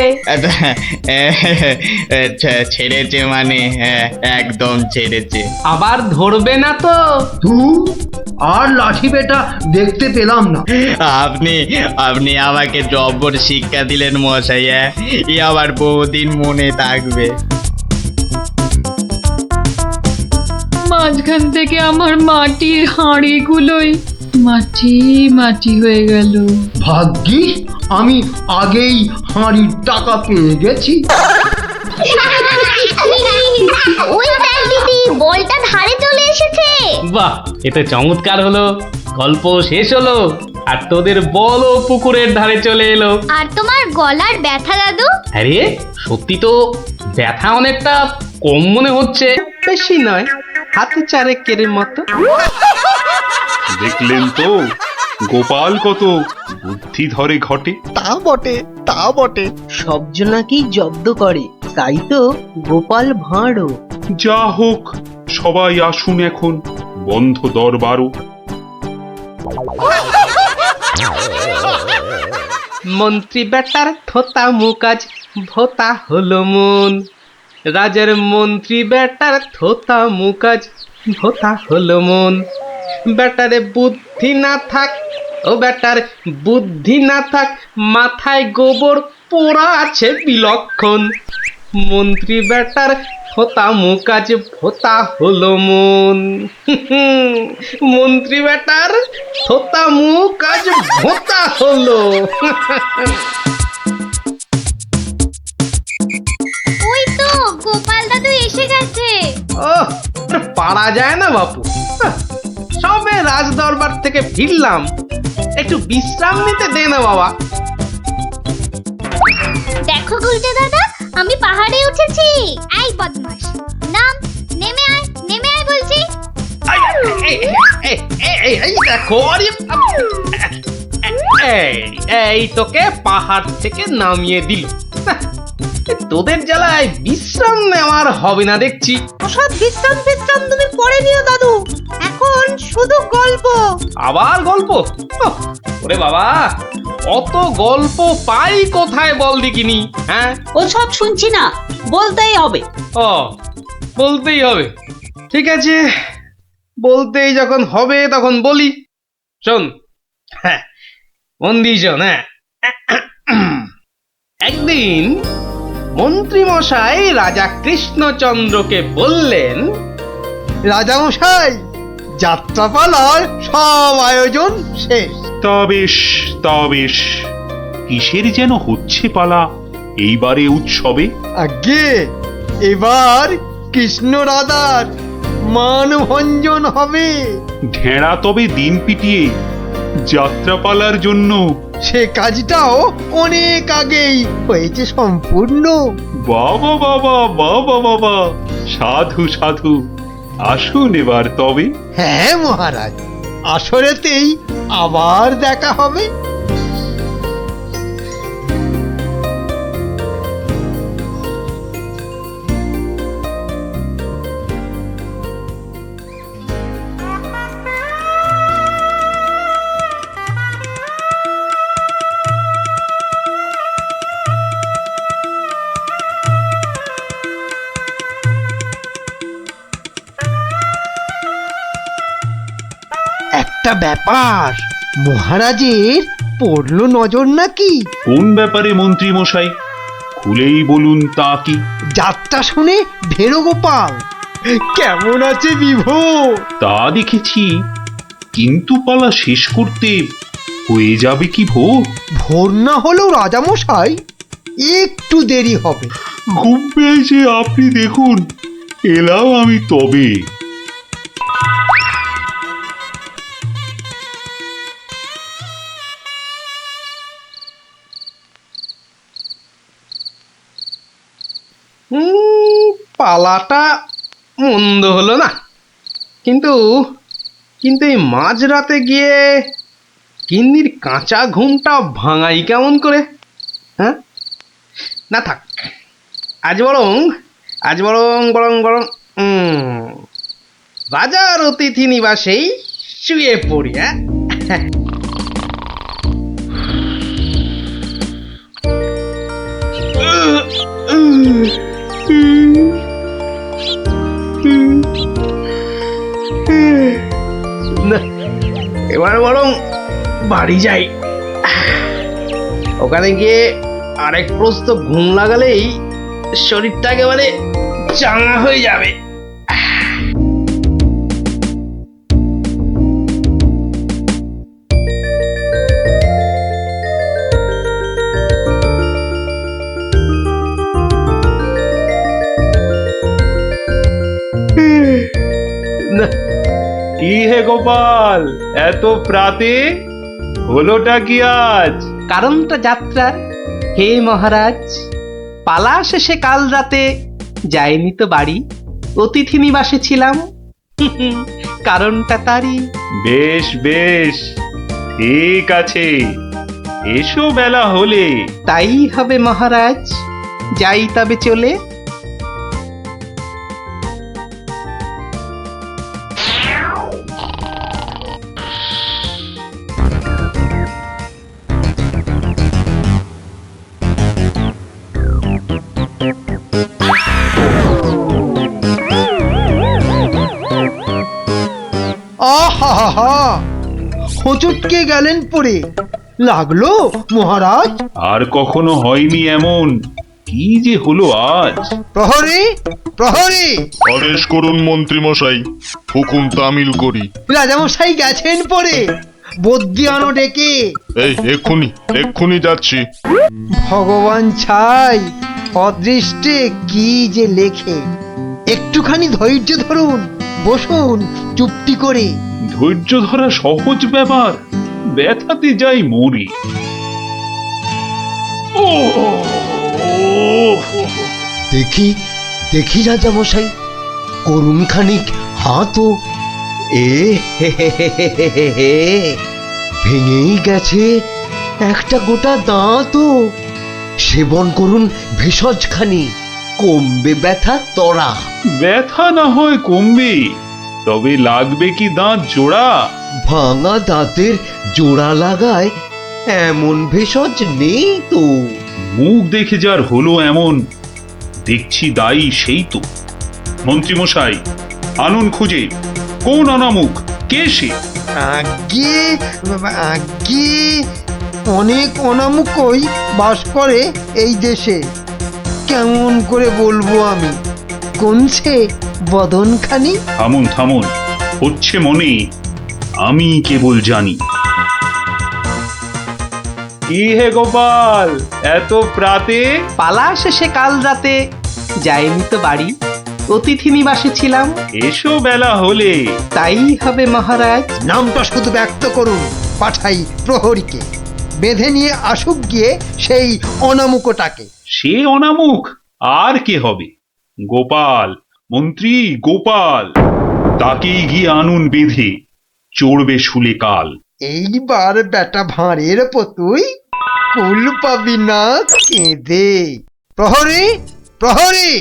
ছেড়েছে মানে? একদম ছেড়েছে। আবার ধরবে না তো? আর লাঠি পেটা দেখতে পেলাম না। আপনি আপনি আমাকে জব্বর শিক্ষা দিলেন মশাই। এ আবার বহুদিন মনে থাকবে। মাঝখান থেকে আমার মাটির হাঁড়িগুলোই মাটি মাটি হয়ে গেল। ভাগ্যিস আমি আগেই হাঁড়ির টাকা পেয়ে গেছি। ওই দেখ দিদি, বলটা ধারে চলে এসেছে। বাহ, এটা চমৎকার হলো। গল্প শেষ হলো আর তোদের বলও পুকুরের ধারে চলে এলো। আর তোমার গলার ব্যথা দাদু? আরে সত্যি তো ব্যথা অনেকটা কম মনে হচ্ছে। বেশি নয়, হাতে চারেকের মতো। দেখলেন তো গোপাল কত বুদ্ধি ধরে ঘটে। তা বটে তা বটে। সব জনাকেই জব্দ করে, তাই তো গোপাল ভাঁড়ও। যা হোক, সবাই আসুন এখন, বন্ধ দরবারও। মন্ত্রী বেটার থোতা মুকাজ ভোতা হলো মন। রাজার মন্ত্রী বেটার থোতা মুকাজ ভোতা হলো মন। বেটারে বুদ্ধি না থাক, ও বেটার বুদ্ধি না থাক, মাথায় গোবর পোড়া আছে বিলক্ষণ। মন্ত্রী বেটার থোতা মুকাজ ভোতা হলো মন। মন্ত্রী বেটার থোতা মুকাজ ভোতা হলো। ওই তো গোপাল দাদু এসে গেছে। ওহ, পারা যায় না বাপু। সবে রাজ দরবার থেকে ফিরলাম, একটু বিশ্রাম নিতে দে না বাবা। দেখো গুলটে দাদা, আমি পাহাড়ে উঠেছি। এই বদমাশ, নাম, নেমে আয় বলছি। এই দেখো, এই তোকে পাহাড় থেকে নামিয়ে দিল। তোদের জ্বালায় বিশ্রাম নেওয়ার হবে না দেখছি। ওসব বিশ্রাম তুমি পরে নিও দাদু, এখন শুধু গল্প। আবার গল্প? ওরে বাবা, অত গল্প পাই কোথায় বল দেখিনি? ওসব শুনছি না, বলতেই হবে। ও, বলতেই হবে। ঠিক আছে, বলতেই যখন হবে তখন বলি। শোন, মন দিয়ে শোন। একদিন মন্ত্রী মশাই রাজা কৃষ্ণচন্দ্রকে বললেন, রাজামশাই, যাত্রাপালার সব আয়োজন শেষ। তা বেশ তা বেশ, কিসের যেন হচ্ছে পালা এইবারে উৎসবে? আগে এবার কৃষ্ণ রাধার মানভঞ্জন হবে। ঢেঁড়া তবে দিন পিটিয়ে যাত্রাপালার জন্য। সে কাজটাও অনেক আগেই হয়েছে সম্পূর্ণ। বাবা বাবা বাবা বাবা, সাধু সাধু, আসুন এবার তবে। হ্যাঁ মহারাজ, আসরেতেই আবার দেখা হবে। একটা ব্যাপার, মহারাজের পড়লো নজর নাকি? কোন ব্যাপারে মন্ত্রী মশাই, খুলেই বলুন তা কি? যাত্রা শুনে ভেরো গোপাল কেমন আছে বিভোর? তা দেখেছি, কিন্তু পালা শেষ করতে হয়ে যাবে কি ভোর? ভোর না হলেও রাজামশাই একটু দেরি হবে। ঘুম পেয়েছে আপনি দেখুন, এলাম আমি তবে। পালাটা মন্দ হলো না, কিন্তু কিন্তু এই মাঝরাতে গিয়ে গিন্নির কাঁচা ঘুমটা ভাঙাই কেমন করে? হ্যাঁ, না থাক, আজ বরং বরং বরং রাজার অতিথি নিবাসেই শুয়ে পড়ি। হ্যাঁ, না, এবার বরং বাড়ি যাই, ওখানে গিয়ে আরেক প্রস্ত ঘুম লাগালেই শরীরটা একেবারে চাঙা হয়ে যাবে। না, কি হে গোপাল, এত প্রাতে হলোটা কি আজ? কারণটা যাত্রার, হে মহারাজ, পালা শেষে কাল রাতে যাইনি তো বাড়ি, অতিথি নিবাসে ছিলাম। কারণটা তারই। বেশ বেশ, ঠিক আছে, এসো বেলা হলে। তাই হবে মহারাজ, যাই তবে চলে। আহা, হোঁচটকে গেলেন পড়ে, লাগলো মহারাজ? আর কখনো হয়নি এমন, কি যে হলো আজ? প্রহরী, প্রহরী! আদেশ করুন মন্ত্রী মশাই, হুকুম তামিল করি। রাজামশাই গেছেন পড়ে, বদ্যি আনো ডেকে। এই এক্ষুনি যাচ্ছি। ভগবান ছাই, অদৃষ্টে কি যে লেখে। একটুখানি ধৈর্য ধরুন, বসুন চুপটি করে। ধৈর্য ধরা সহজ ব্যাপার, ব্যথাতে যাই মরি। ও দেখি দেখি রাজামশাই, করুন খানিক হাতও। ভেঙেই গেছে একটা গোটা দাঁতও। সেবন করুন ভেষজ খানি, কমবে ব্যথা তরা। ব্যথা না হয় কমবে, তবে লাগবে কি দাঁত জোড়া? ভাঙা দাঁতের জোড়া লাগায় এমন ভেষজ নেই তো। মুখ দেখে যার হলো এমন, দেখছি দায়ী সেই তো। মন্ত্রী মশাই, আনুন খুঁজে, কোন অনামুখ, কে সে? আগে আগে অনেক অনামুকই বাস করে এই দেশে। কেমন করে বলবো আমি, কোনছে বদনখানি? থামুন থামুন, হচ্ছে মনে, আমি কেবল জানি। কি হে গোপাল, এত প্রাতে? পালা শেষে কাল রাতে যাইনি তো বাড়ি, অতিথি নিবাসে ছিলাম। এসো বেলা হলে। তাই হবে মহারাজ। নামটা শুধু ব্যক্ত করুন, পাঠাই প্রহরীকে, বেঁধে নিয়ে আসুক গিয়ে সেই অনামুকটাকে। সে অনামুখ আর কে হবে? গোপাল, মন্ত্রী গোপাল, তাকেই গিয়ে আনুন বেঁধে, চড়বে শুলে কাল। এইবার বেটা ভাঁড়ের পতুই কুল পাবি না কেঁদে। প্রহরী, প্রহরী,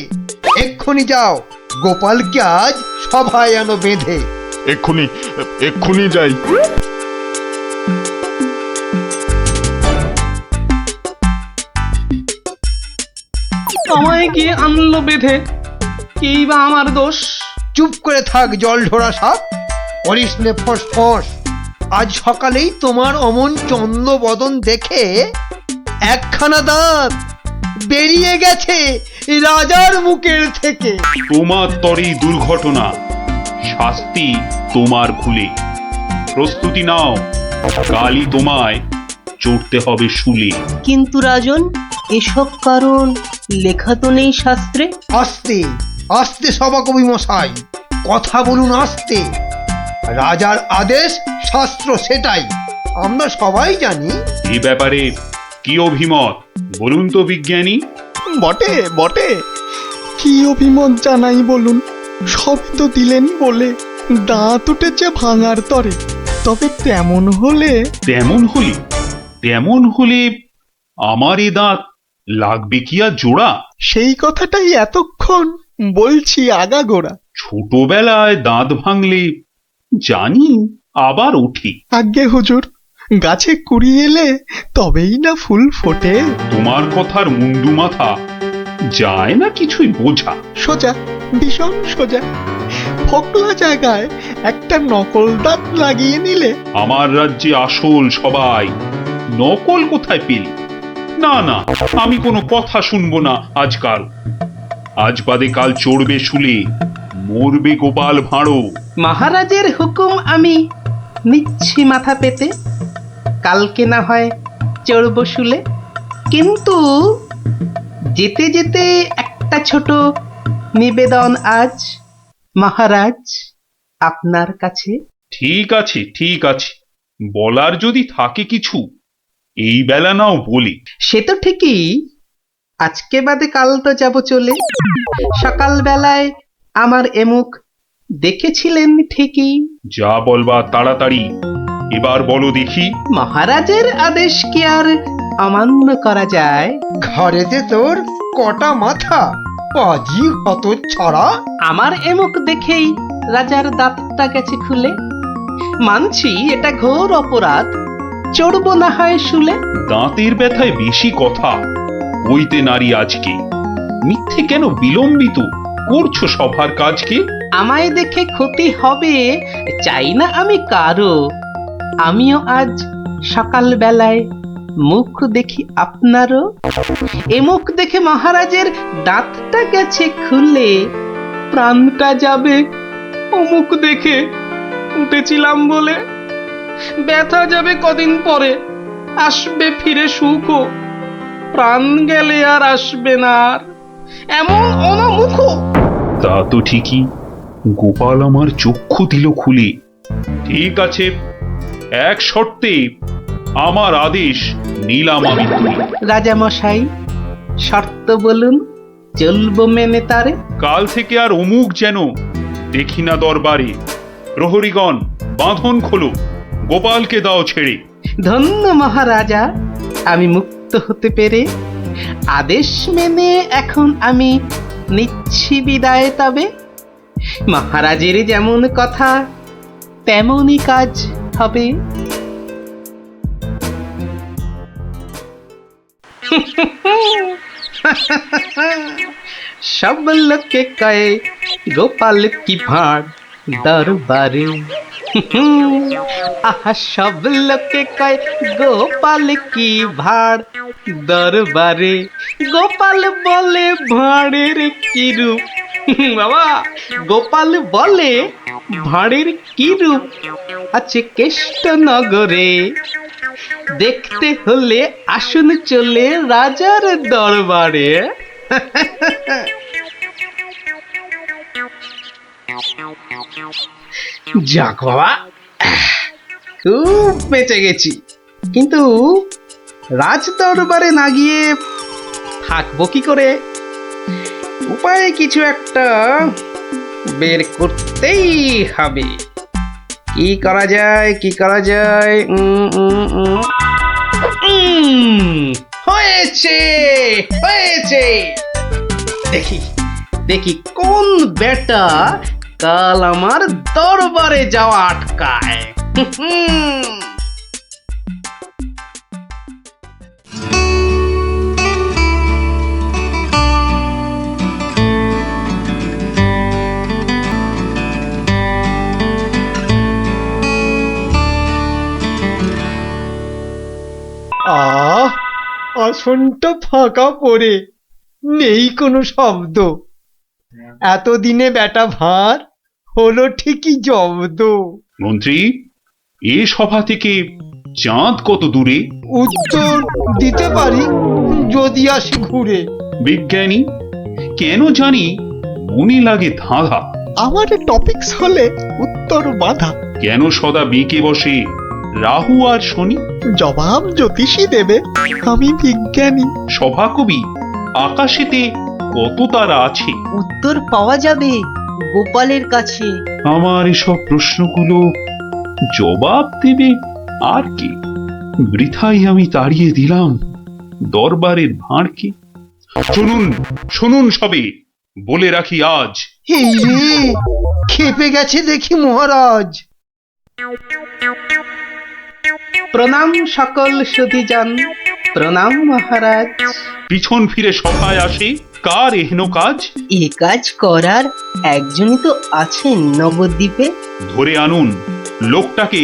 এক্ষুনি যাও, গোপালকে আজ সভায় আনো বেঁধে। এক্ষুনি যাই। আমায় গিয়ে আনলো বেঁধে, কি বা আমার দোষ? চুপ করে থাক জল ঢোড়া সাপ, করিস নে ফোঁস ফোঁস। আজ সকালেই তোমার অমন চন্দ্রবদন দেখে একখানা দাঁত বেরিয়ে গেছে রাজার মুখের থেকে। তোমার তরে দুর্ঘটনা, শাস্তি তোমার ভুলে। প্রস্তুতি নাও, কালই তোমায় চড়তে হবে শুলে। কিন্তু রাজন, এসব কারণ লেখা তো নেই শাস্ত্রে। আস্তে আস্তে সভাকবি মশাই, কথা বলুন আস্তে। রাজার আদেশ শাস্ত্র সেটাই আমরা সবাই জানি। এ ব্যাপারে কি অভিমত বলুন তো বিজ্ঞানী? বটে বটে, কি অভিমত জানাই বলুন? সবই তো দিলেন বলে, দাঁত উঠেছে ভাঙার তরে। তবে তেমন হলে আমার এ দাঁত লাগবে কি আর জোড়া? সেই কথাটাই এতক্ষণ বলছি আগাগোড়া। ছোটবেলায় দাঁত ভাঙলে জানি আবার উঠি। আজ্ঞে হুজুর, গাছে কুড়ি এলে তবেই না ফুল ফোটে। তোমার কথার মুন্ডু মাথা যায় না কিছুই বোঝা। সোজা, ভীষণ সোজা। ফোকলা জায়গায় একটা নকল দাঁত লাগিয়ে নিলে। আমার রাজ্যে আসল সবাই, নকল কোথায় পেলি? না না, আমি কোনো কথা শুনবো না আজকাল। আজ বাদে কাল চড়বে শুলে, মরবে গোপাল ভাঁড়ো। মহারাজের হুকুম আমি নিচ্ছি মাথা পেতে, কালকে না হয় চড়ব শুলে। কিন্তু যেতে যেতে একটা ছোট নিবেদন আজ মহারাজ আপনার কাছে। ঠিক আছে ঠিক আছে, বলার যদি থাকে কিছু এই বেলা নাও বলি। সে তো ঠিকই, আজকে বাদে কাল তো যাব চলে। সকাল বেলায় আমার এমুখ দেখেছিলেন ঠিকই। যা বলবা তাড়াতাড়ি এবার বলো দেখি। মহারাজের আদেশ কি আর অমান্য করা যায়? ঘরেতে তোর কটা মাথা, পাজি হত ছড়া। আমার এমুখ দেখেই রাজার দাঁতটা গেছে খুলে। মানছি এটা ঘোর অপরাধ, চড়ব না হয় শুলে। দাঁতের ব্যথায় বেশি কথা হইতে নারী আজকে। মিথ্যে কেন বিলম্বিত করছো সভার কাজকে? আমায় দেখে ক্ষতি হবে চাই না আমি কারো। আমিও আজ সকাল বেলায় মুখ দেখি আপনারও। এ মুখ দেখে মহারাজের দাঁতটা গেছে খুলে, প্রাণটা যাবে ও মুখ দেখে উঠেছিলাম বলে। ব্যথা যাবে কদিন পরে, আসবে ফিরে সুখ। প্রাণ গেলে আর আসবে না আর এমন অনমুখ। তা তো ঠিকই, গোপাল আমার চক্ষু দিল খুলে। ঠিক আছে, এক শর্তে আমার আদেশ নিলাম আমি তুলে। রাজা মশাই, শর্ত বলুন, চলবো মেনে তারে। কাল থেকে আর অমুক যেন দেখি না দরবারে। প্রহরীগণ বাঁধন খোলো, গোপালকে দাও ছেড়ে। ধন্য মহারাজা, আমি মুক্ত হতে পেরে। আদেশ মেনে এখন আমি নিচ্ছি বিদায়। তবে মহারাজের যেমন কথা তেমনই কাজ হবে। সব লোকে কয়ে গোপাল কি ভাঁড় দরবারে। আহা, সব লোকে কয় গোপাল কি ভাঁড় দরবারে। গোপাল বলে ভাঁড়ের কি রূপ। বাবা, গোপাল বলে ভাঁড়ের কি রূপ আছে কেষ্ট নগরে। দেখতে হলে আসুন চলে রাজার দরবারে। যাক বাবা, খুব বেঁচে গেছি। কিন্তু রাজ দরবারে না গিয়ে থাকবো কি করে? উপায় কিছু একটা বের করতেই হবে। কি করা যায়, কি করা যায়? হয়েছে হয়েছে, দেখি দেখি কোন বেটা কাল আমার দরবারে যাওয়া আটকায়। আসনটা ফাঁকা পড়ে নেই কোনো শব্দ। এতদিনে বেটা ভাঁড় হলো ঠিকই জব্দ। মন্ত্রী, এ সভা থেকে চাঁদ কত দূরে? উত্তর দিতে পারি যদি আসি ঘুরে। বিজ্ঞানী, কেন জানি মনে লাগে ধাঁধা। আমার টপিকস হলে উত্তর বাধা। কেন সদা বেঁকে বসে রাহু আর শনি? জবাব জ্যোতিষী দেবে, আমি বিজ্ঞানী। সভাকবি, আকাশেতে কত তারা আছে? উত্তর পাওয়া যাবে গোপালের কাছে। আমার এসব প্রশ্নগুলো জবাব দেবে আর কে? বৃথাই আমি তাড়িয়ে দিলাম দরবারের ভাঁড়কে। শুনুন শুনুন সবে, বলে রাখি আজ। এই রে, খেপে গেছে দেখি মহারাজ। প্রণাম সকল সুধীজন, প্রণাম মহারাজ। পিছন ফিরে সভায় আসে কার এহেন কাজ? এ কাজ করার একজনই তো আছেন নবদ্বীপে। ধরে আনুন লোকটাকে,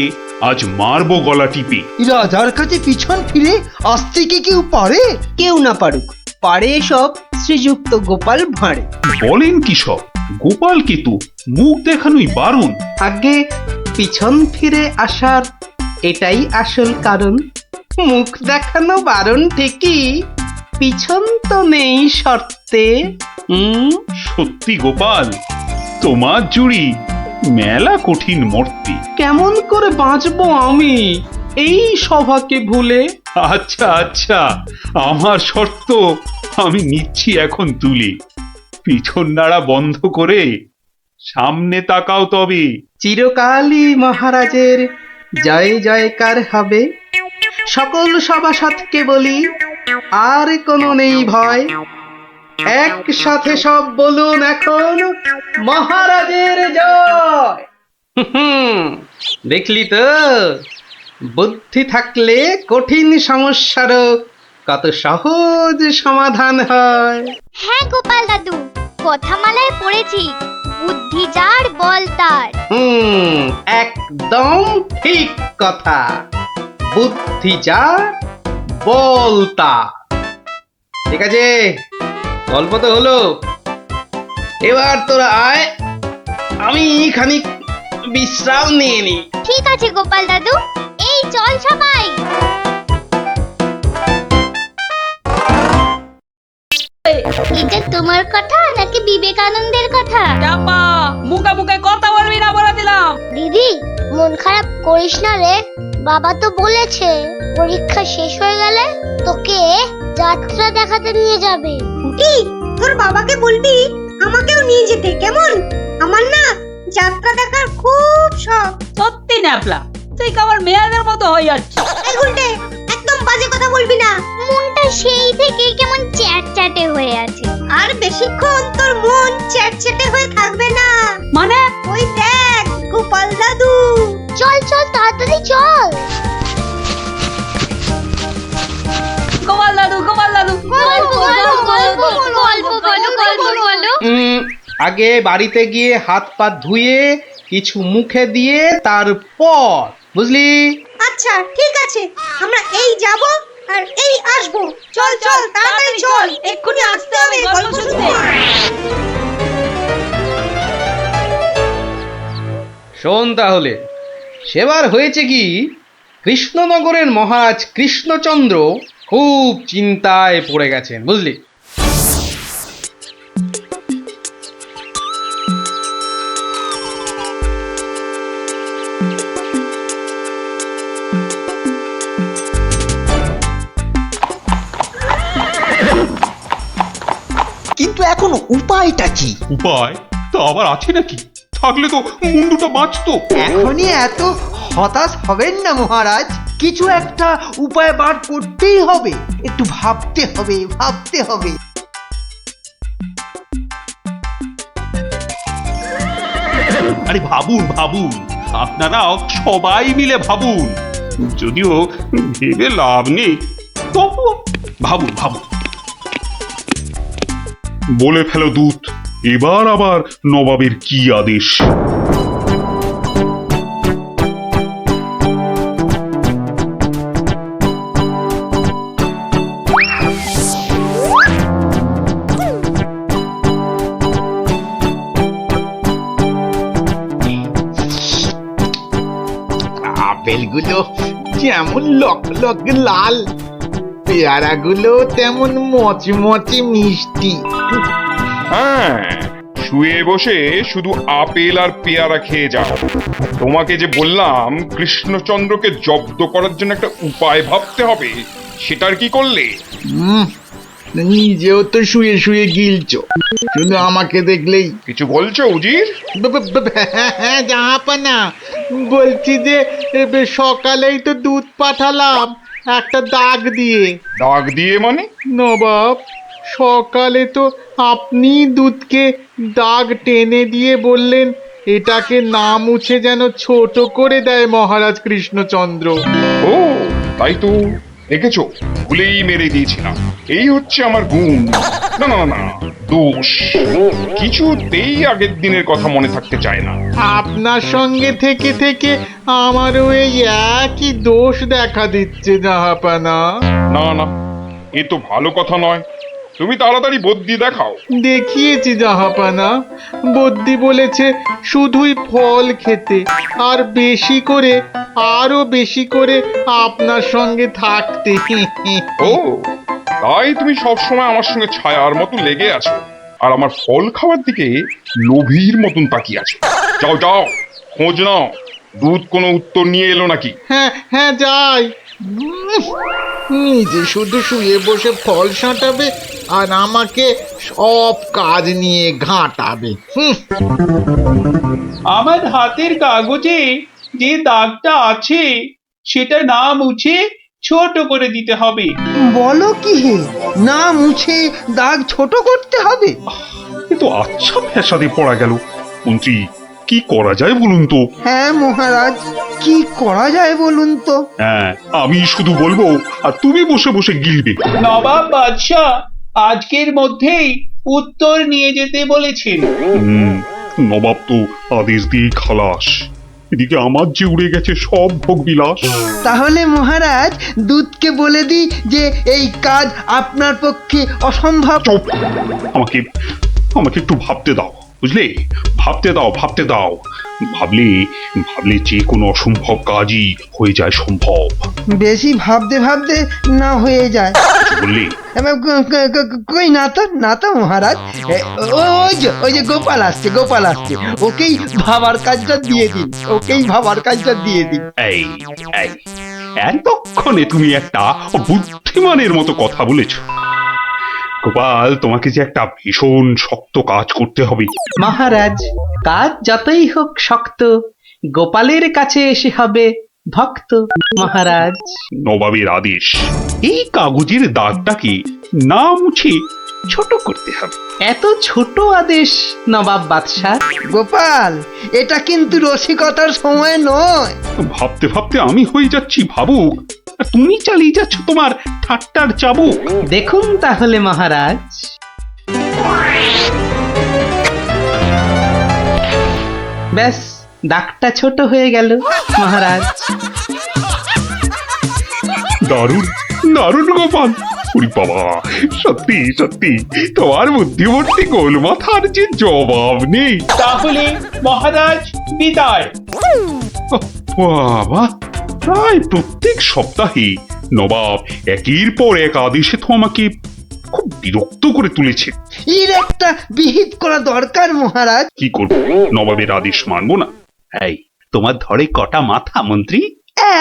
আজ মারবো গলা টিপে। রাজার কাছে পিছন ফিরে আসতে কি কেউ পারে? কেউ না পারুক, পারে সব শ্রীযুক্ত গোপাল ভাঁড়ে। বলেন কি সব? গোপাল কিন্তু মুখ দেখানোই বারণ। আগে পিছন ফিরে আসার এটাই আসল কারণ। মুখ দেখানো বারণ ঠিকই, পিছন তো নেই শর্তে। সত্যি গোপাল, তোমার জুড়ি মেলা কঠিন মর্তে। কেমন করে বাঁচবো আমি এই সভাকে ভুলে? আচ্ছা আচ্ছা, আমার শর্ত আমি নিচ্ছি এখন তুলে। পিছন নাড়া বন্ধ করে সামনে তাকাও তবে। চিরকালই মহারাজের জয় জয়কার হবে। সকল সভাসদকে বলি, আর কোনো নেই ভয়। একসাথে সব বলুন এখন, মহারাজের জয়। দেখলি তো, বুদ্ধি থাকলে কঠিন সমস্যারও কত সহজ সমাধান হয়। হ্যাঁ গোপাল দাদু, কথামালায় পড়েছি, বুদ্ধি যার বল তার। একদম ঠিক কথা। বুদ্ধি যার বল তার। ঠিক আছে, গল্প তো হলো, এবার তোরা আয়, আমি খানিক বিশ্রাম নিয়ে নি। ঠিক আছে গোপাল দাদু, এই চল সবাই। এটা তোমার কথা নাকি বিবেকানন্দের কথা? চাপা, মুখে মুখে কথা বলবি না বলে দিলাম। দিদি, মন খারাপ করিস না রে। বাবা তো বলেছে পরীক্ষা শেষ হয়ে গেলে তোকে যাত্রা দেখাতে নিয়ে যাবে। কি, তোর বাবাকে বলবি আমাকেও নিয়ে যেতে, কেমন? আমার না যাত্রা দেখার খুব শখ। সত্যি ন্যাপলা, তুই কেমন মেয়েদের মতো হয়ে যাচ্ছিস। এই গুলটে, একদম বাজে কথা বলবি না। মনটা সেই থেকে কেমন চ্যাটচ্যাটে হয়ে আছে। আর বেশিক্ষণ তোর মন চ্যাটচ্যাটে হয়ে থাকবে না। মানে? ওই দেখ গোপাল দাদু। চল চল তাড়াতাড়ি চল। গোপাল দাদু, গোপাল দাদু, গল্প বলো, গল্প বলো, গল্প বলো। আগে বাড়িতে গিয়ে হাত পা ধুয়ে কিছু মুখে দিয়ে তারপর, বুঝলি? আচ্ছা ঠিক আছে, আমরা এই যাব আর এই আসবো। চল চল তাড়াতাড়ি চল, এক্ষুনি আসতে হবে গল্প শুনতে। শোন তাহলে, সেবার হয়েছে কি, কৃষ্ণনগরের মহারাজ কৃষ্ণচন্দ্র খুব চিন্তায় পড়ে গেছেন, বুঝলি? কিন্তু এখন উপায়টা কি? উপায় তা আবার আছে নাকি? থাকলে তো মুন্ডুটা বাঁচতো। এখনই এত হতাশ হবেন না মহারাজ, কিছু একটা উপায় বার করতেই হবে। একটু ভাবতে হবে, ভাবতে হবে। আরে ভাবুন ভাবুন, আপনারা সবাই মিলে ভাবুন। যদিও ভেবে লাভ নেই, তবু ভাবুন ভাবুন। বলে ফেলো দূত, এবার আবার নবাবের কি আদেশ? আপেলগুলো যেমন লক লক লাল, পেয়ারাগুলো তেমন মচমচে মিষ্টি। হ্যাঁ, শুয়ে বসে শুধু আপেল আর পেয়ারা খেয়ে যাও। তোমাকে যে বললাম কৃষ্ণচন্দ্রকে জব্দ করার জন্য একটা উপায় ভাবতে হবে, সেটার কি করলে? নিজেও তো শুয়ে শুয়ে গিলছো, শুধু আমাকে দেখলেই। কিছু বলছো উজির? হ্যাঁ জাহাপানা, বলছি যে সকালেই তো দুধ পাঠালাম একটা দাগ দিয়ে। দাগ দিয়ে মানে? নবাব, সকালে তো আপনি দুধকে দাগ টেনে দিয়ে বললেন এটাকে না মুছে যেন ছোট করে দেয় মহারাজ কৃষ্ণচন্দ্র। ও তাই তো, দেখেছো, ভুলেই মেরে দিয়েছিলাম। এই হচ্ছে আমার গুণ, না না না দোষ। কিছুতেই আগের দিনের কথা মনে থাকতে চায় না। আপনার সঙ্গে থেকে থেকে আমারও এই একই দোষ দেখা দিচ্ছে জাহাপানা। না না, এ তো ভালো কথা নয়। তুমি তাড়াতাড়ি বদ্যি দেখাও। দেখিয়েছি জাহাপানা, বদ্যি বলেছে শুধুই ফল খেতে, আর বেশি করে, আরো বেশি করে আপনার সঙ্গে থাকতে। ও তাই তুমি সবসময় আমার সঙ্গে ছায়ার মতো লেগে আছো, আর আমার ফল খাওয়ার দিকে লোভীর মতন তাকিয়ে আছো। যাও যাও, খোঁজ নাও, দুধ কোনো উত্তর নিয়ে এলো নাকি। হ্যাঁ হ্যাঁ যাই। নিজে শুধু শুয়ে বসে ফল সাঁটাবে আর আমাকে সব কাজ নিয়ে ঘাঁটাবে। আমার হাতের কাগজে যে দাগটা আছে সেটা না মুছে ছোট করে দিতে হবে। বলো কি হে, না মুছে দাগ ছোট করতে হবে? কিন্তু আচ্ছা ফ্যাসাদে পড়া গেল। মন্ত্রী, কি করা যায় বলুন তো? হ্যাঁ মহারাজ, কি করা যায় বলুন তো? হ্যাঁ, আমি শুধু বলবো আর তুমি বসে বসে গিলবে। নবাব বাদশাহ আজকের মধ্যেই উত্তর নিয়ে যেতে বলেছেন। নবাব তো আদেশ দিয়ে খালাস। এদিকে আমার যে উড়ে গেছে সব ভোগ বিলাস। তাহলে মহারাজ দুধকে বলে দিই যে এই কাজ আপনার পক্ষে অসম্ভব। আমাকে আমাকে একটু ভাবতে দাও, বুঝলে? ভাবতে দাও, ভাবতে দাও। ভাবলে ভাবলে যে কোনো অসম্ভব কাজই হয়ে যায় সম্ভব। বেশি ভাবতে ভাবতে না হয়ে যায়। বললে কই না তো, না তো মহারাজ। ওই যে গোপাল আসছে, গোপাল আসছে, ওকেই ভাবার কাজটা দিয়ে দিন, ওকেই ভাবার কাজটা দিয়ে দিন। এই এই এতক্ষণে তুমি একটা বুদ্ধিমানের মতো কথা বলেছো। গোপাল, তোমাকে যে একটা ভীষণ শক্ত কাজ করতে হবে। মহারাজ, কাজ যতই হোক শক্ত, গোপালের কাছে এসে হবে ভক্ত। মহারাজ, নবাবের আদেশ, এই কাগজের দাগটাকে না মুছে ছোট করতে হবে। এত ছোট আদেশ নবাব বাদশাহ? গোপাল, এটা কিন্তু রসিকতার সময় নয়। ভাবতে ভাবতে আমি হয়ে যাচ্ছি ভাবুক, আর তুমি চালিয়ে যাচ্ছ তোমার ঠাট্টার চাবুক। দেখুন তাহলে মহারাজ। ব্যাস, দাগটা ছোট হয়ে গেল মহারাজ। দারুণ দারুণ গোপাল, ওরে বাবা, সত্যি সত্যি তোমার বুদ্ধিমত্তি গোল মাথার যে জবাব নেই। তাহলে মহারাজ বিদায়। বাবা, প্রায় প্রত্যেক সপ্তাহে নবাব একের পর এক আদেশে তো আমাকে খুব বিরক্ত করে তুলেছে। এর একটা বিহিত করা দরকার মহারাজ। কি করব, নবাবের আদেশ মানবো না? এই, তোমার ধরে কটা মাথা মন্ত্রী?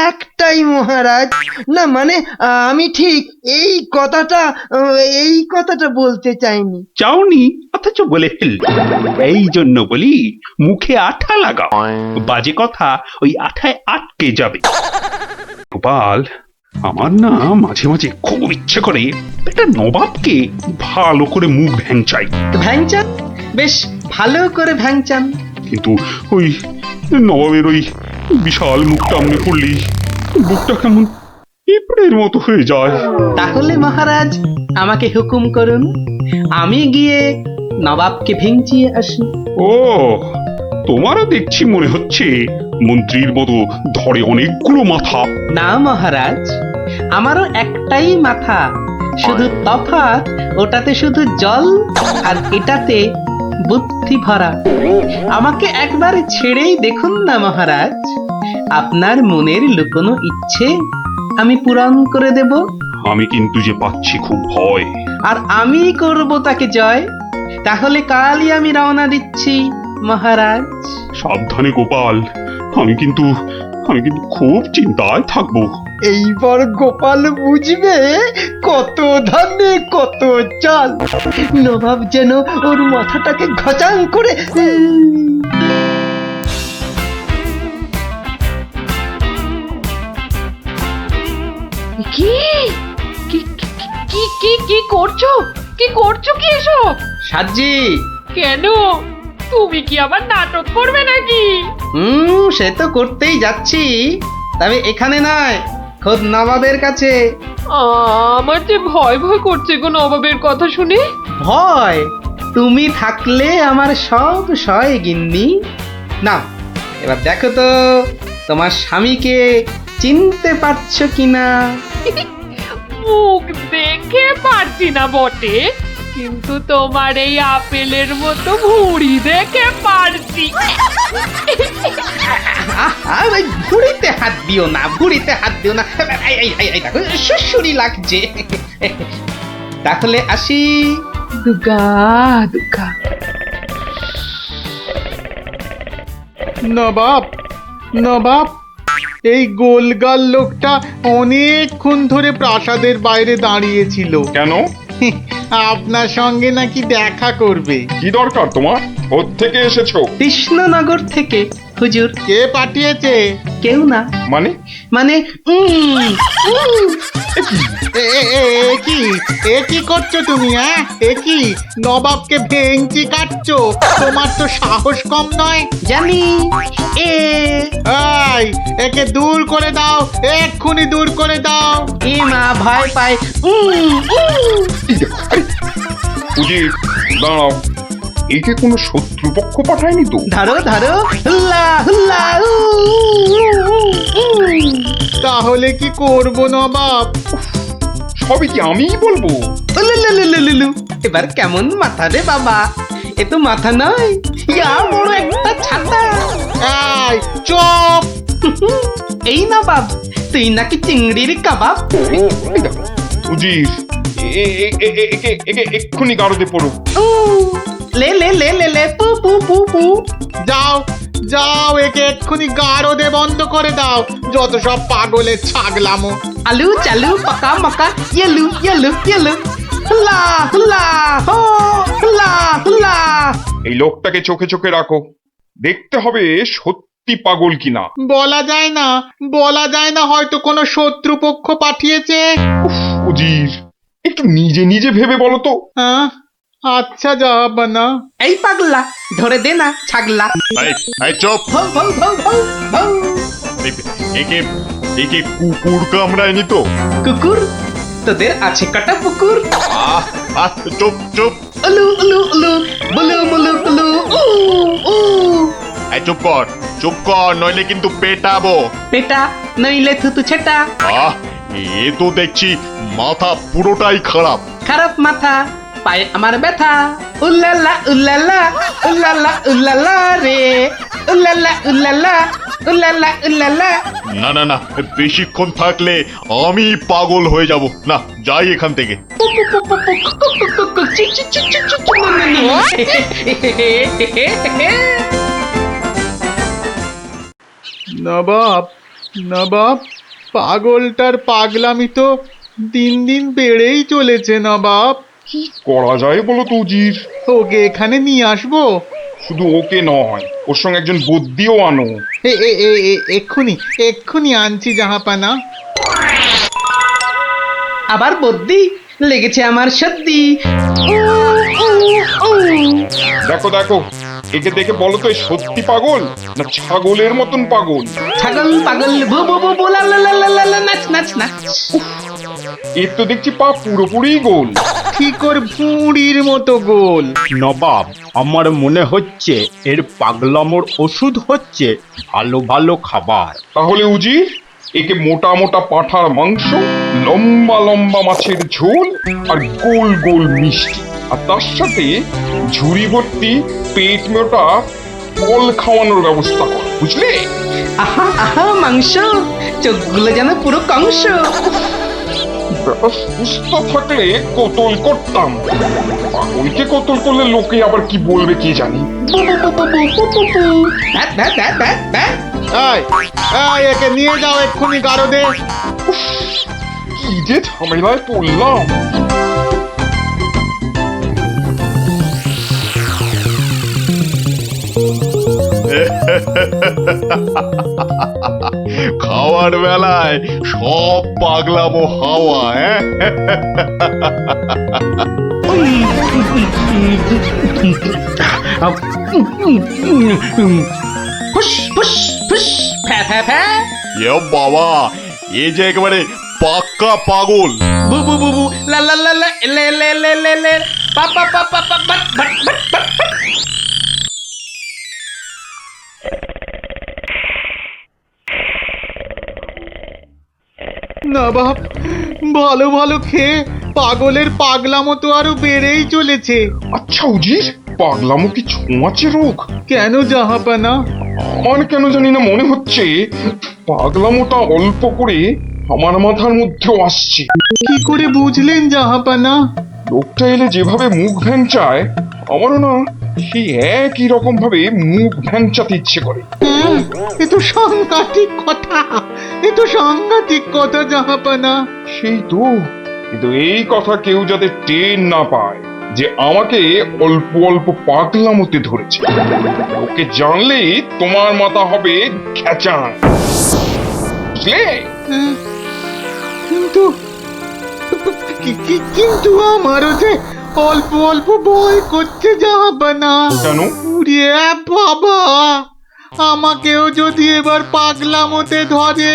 একটাই মহারাজ। না মানে আমি ঠিক এই কথাটা বলতে চাইনি। চাওনি অথচ বলে ফেল। এই জন্য বলি, মুখে আঠা লাগাও, বাজে কথা ওই আঠায় আটকে যাবে। গোপাল, আমার না মাঝে মাঝে খুব ইচ্ছে করে একটা নবাবকে ভালো করে মুখ ভ্যাংচাই। ভ্যাংচান, বেশ ভালো করে ভ্যাংচান। কিন্তু ওই নবাবের ওই বিশাল মুখটা আমনে পড়লেই বুকটা কেমন পিঁপড়ের মতো হয়ে যায়। তাহলে মহারাজ আমাকে হুকুম করুন, আমি গিয়ে নবাবকে ভেঙচিয়ে আসি। ও, তোমারও দেখছি মনে হচ্ছে মন্ত্রীর মতো ধরে অনেকগুলো মাথা। না মহারাজ, আমারও একটাই মাথা, শুধু তফাৎ ওটাতে শুধু জল আর এটাতে বুদ্ধি ভরা। আমাকে একবার ছেড়েই দেখুন না মহারাজ, আপনার মনের লুকোনো ইচ্ছে আমি পূরণ করে দেব। আমি কিন্তু যে পাচ্ছি খুব ভয়। আর আমি করব তাকে জয়। তাহলে কালই আমি রওনা দিচ্ছি মহারাজ। সাবধানে গোপাল, আমি কিন্তু খুব চিন্তায় থাকবো। এইবার গোপাল বুঝবে কত ধানে কত চাল। নবাব যেন ওর মাথাটাকে ঘচাং করে কি কি কি কি কি করছো? কি করছো কি এসব? সাজি, কেন? তুমি কি আবার নাটক করবে নাকি? সে তো করতেই যাচ্ছি, তবে এখানে নয়, খোদ নবাবের কাছে। আমার যে ভয় ভয় করছে গো নবাবের কথা শুনে। ভয়? তুমি থাকলে আমার সব সয় গিন্নি। না, এবার দেখো তো তোমার স্বামীকে চিনতে পারছো কিনা। মুখ দেখে পারছি না বটে, কিন্তু তোমার এই আপেলের মতো ভুঁড়ি দেখে পারছি। ভুড়িতে হাত দিও না, ভুড়িতে হাত দিও না। দেখো সুসুরি লাগছে। তাহলে আসি। দুগা দুগা। নবাব, নবাব, এই গোলগাল লোকটা অনেকক্ষণ ধরে প্রাসাদের বাইরে দাঁড়িয়েছিল। কেন? আপনার সঙ্গে নাকি দেখা করবে। কি দরকার তোমার? কোত্থেকে এসেছো? কৃষ্ণনগর থেকে হুজুর। কে পাঠিয়েছে? কেউ না। মানে? মানে এ কি করছো তুমি? হ্যাঁ, এ কি নবাবকে ভেঙচি কাটছো? তোমার তো সাহস কম নয়। জানি। একে দূর করে দাও, এক্ষুনি দূর করে দাও। এ মা ভয় পায়। উজির, দাঁড়াও, একে কোনো শত্রুপক্ষ পাঠায়নি তো? ধরো ধরো, হুল্লা হুল্লা। তাহলে কি করবো নবাব? সবই কি আমিই বলবো? এবার কেমন মাথা রে বাবা? এ তো মাথা নয়, ইয়া বড় একটা ছাতা। চুপ! এই নবাব, তুই নাকি চিংড়ির কাবাব? উজির, একে এক্ষুনি গারদে পড়ো। লে লে লে লে লে পু পু পু পু। যাও যাও, একে এক্ষুনি গারদে বন্ধ করে দাও। যত সব পাগলের ছাগলামো। আলু চালু পাকা মাকা ইয়েলু ইয়েলু ইয়েলু। হুল্লা হুল্লা হো, হুল্লা হুল্লা। এই লোকটাকে চোখে চোখে রাখো, দেখতে হবে সত্যি পাগল কিনা। বলা যায় না, বলা যায় না, হয়তো কোনো শত্রুপক্ষ পাঠিয়েছে। উজির, একটু নিজে নিজে ভেবে বলো তো। আচ্ছা জাহাপানা। এই পাগলা, ধরে দে না ছাগলা। চুপ! একে কুকুর কামড়ায়নি তো? কুকুর? তোদের আছে কাটা পুকুর। চুপ চুপ! উলু উলু উলু, বুলু মুলু কুলু, উ উ। চুপ কর, চুপ কর, নইলে কিন্তু পেটাবো। পেটা নইলে থুতু ছেটা। এ তো দেখছি মাথা পুরোটাই খারাপ। খারাপ মাথা, পায়ে আমার ব্যথা। উল্লালা উল্লালা, উল্লালা উল্লালা রে, উল্লালা উল্লালা, উল্লালা উল্লালা। না না না, বেশিক্ষণ থাকলে আমি পাগল হয়ে যাব। না, যাই এখান থেকে। নবাব, নবাব, পাগলটার পাগলামি তো দিন দিন বেড়েই চলেছে নবাব। কি করা যায় বলো তো উজির? ওকে এখানে নিয়ে আসবো? শুধু ওকে নয়, ওর সঙ্গে একজন বদ্যিও আনো। এক্ষুনি এক্ষুনি আনছি জাহাপানা। আবার বদ্যি লেগেছে আমার সর্দি। দেখো দেখো, একে দেখে বলো তো সত্যি পাগল না ছাগলের মতন পাগল? ছাগল পাগল ভো ভো ভো ভো লা লা লা লা লা, নাচ নাচ নাচ। এর তো দেখছি পা পুরোপুরি গোল। ঠিক ওর ভুঁড়ির মতো গোল। নবাব, আমার মনে হচ্ছে এর পাগলামোর ওষুধ হচ্ছে ভালো ভালো খাবার। তাহলে উজির, একে মোটা মোটা পাঁঠার মাংস, লম্বা লম্বা মাছের ঝোল আর গোল গোল মিষ্টি, আর তার সাথে ঝুড়ি ভর্তি পেট মোটা ফল খাওয়ানোর ব্যবস্থা কর, বুঝলে? আহা আহা মাংস, চোখগুলো যেন পুরো কংস। ব্যাটা সুস্থ থাকলে কতল করতাম, পাগলকে কতল করলে লোকে আবার কি বলবে কি জানি। একে নিয়ে যাও এক্ষুনি গারদে। কি যে ঝামেলায় পড়লাম। খাওয়ার বেলায় সব পাগলামো হাওয়া। ফুস ফুস ফুস, ফ্যা ফ্যা ফ্যা। এ বাবা, এ যে একেবারে পাক্কা পাগল। বু বু বু বু, লা লা লা লা, লে লে লে লে লে, পা পা পা পা পা, বাট বাট বাট বাট। না বাপ, ভালো ভালো খেয়ে পাগলের পাগলামো তো আরো বেড়েই চলেছে। আচ্ছা উজির, পাগলামো কি ছোঁয়াচে রোগ? কেন জাহাপানা? আমার কেন জানি না মনে হচ্ছে পাগলামোটা অল্প করে আমার মাথার মধ্যেও আসছে। কি করে বুঝলেন জাহাপানা? লোকটা এলে যেভাবে মুখ ভ্যাংচায়, আমারও না সেই একই রকম ভাবে মুখ ভ্যাংচাতে ইচ্ছে করে। এ তো সাংঘাতিক কথা, এ তো সাংঘাতিক কথা জাহাপানা। সেই তো, কিন্তু এই কথা কেউ যাতে টের না পায় যে আমাকে অল্প অল্প পাগলামোতে ধরেছে। ওকে জানলেই তোমার মাথা হবে খেচান, বুঝলে? কিন্তু কিন্তু আমারও যে অল্প অল্প ভয় করছে জাহাপানা। কেন? উড়িয়ে বাবা, আমাকেও যদি এবার পাগলামোতে ধরে,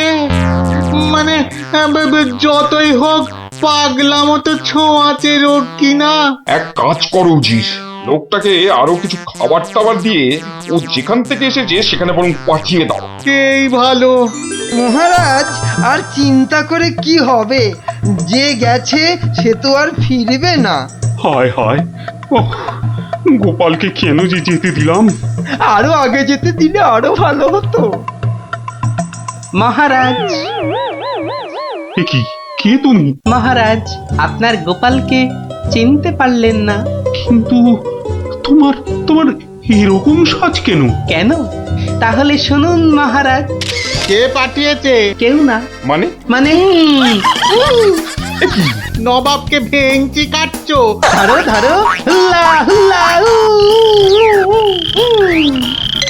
মানে যতই হোক পাগলামো তো ছোঁয়াচে রোগ কিনা। এক কাজ করো উজির, লোকটাকে আরো কিছু খাবার টাবার দিয়ে ও যেখান থেকে এসেছে সেখানে বরং পাঠিয়ে দাও। এই ভালো। মহারাজ, আর চিন্তা করে কি হবে? যে গেছে সে তো আর ফিরবে না। হায় হায়, ওহ, গোপালকে কেন যে যেতে দিলাম? আরো আগে যেতে দিলে আরো ভালো হতো। মহারাজ, এ কি, কে তুমি? মহারাজ, আপনার গোপালকে চিনতে পারলেন না? কিন্তু তোমার তোমার এরকম সাজ কেন? কেন? তাহলে শুনুন মহারাজ। কে পাঠিয়েছে? কেউ না। মানে? মানে নবাবকে ভেঙচি কাটছো? ধরো ধরো, হুল্লা হুল্লা, উ, উ, উ, উ,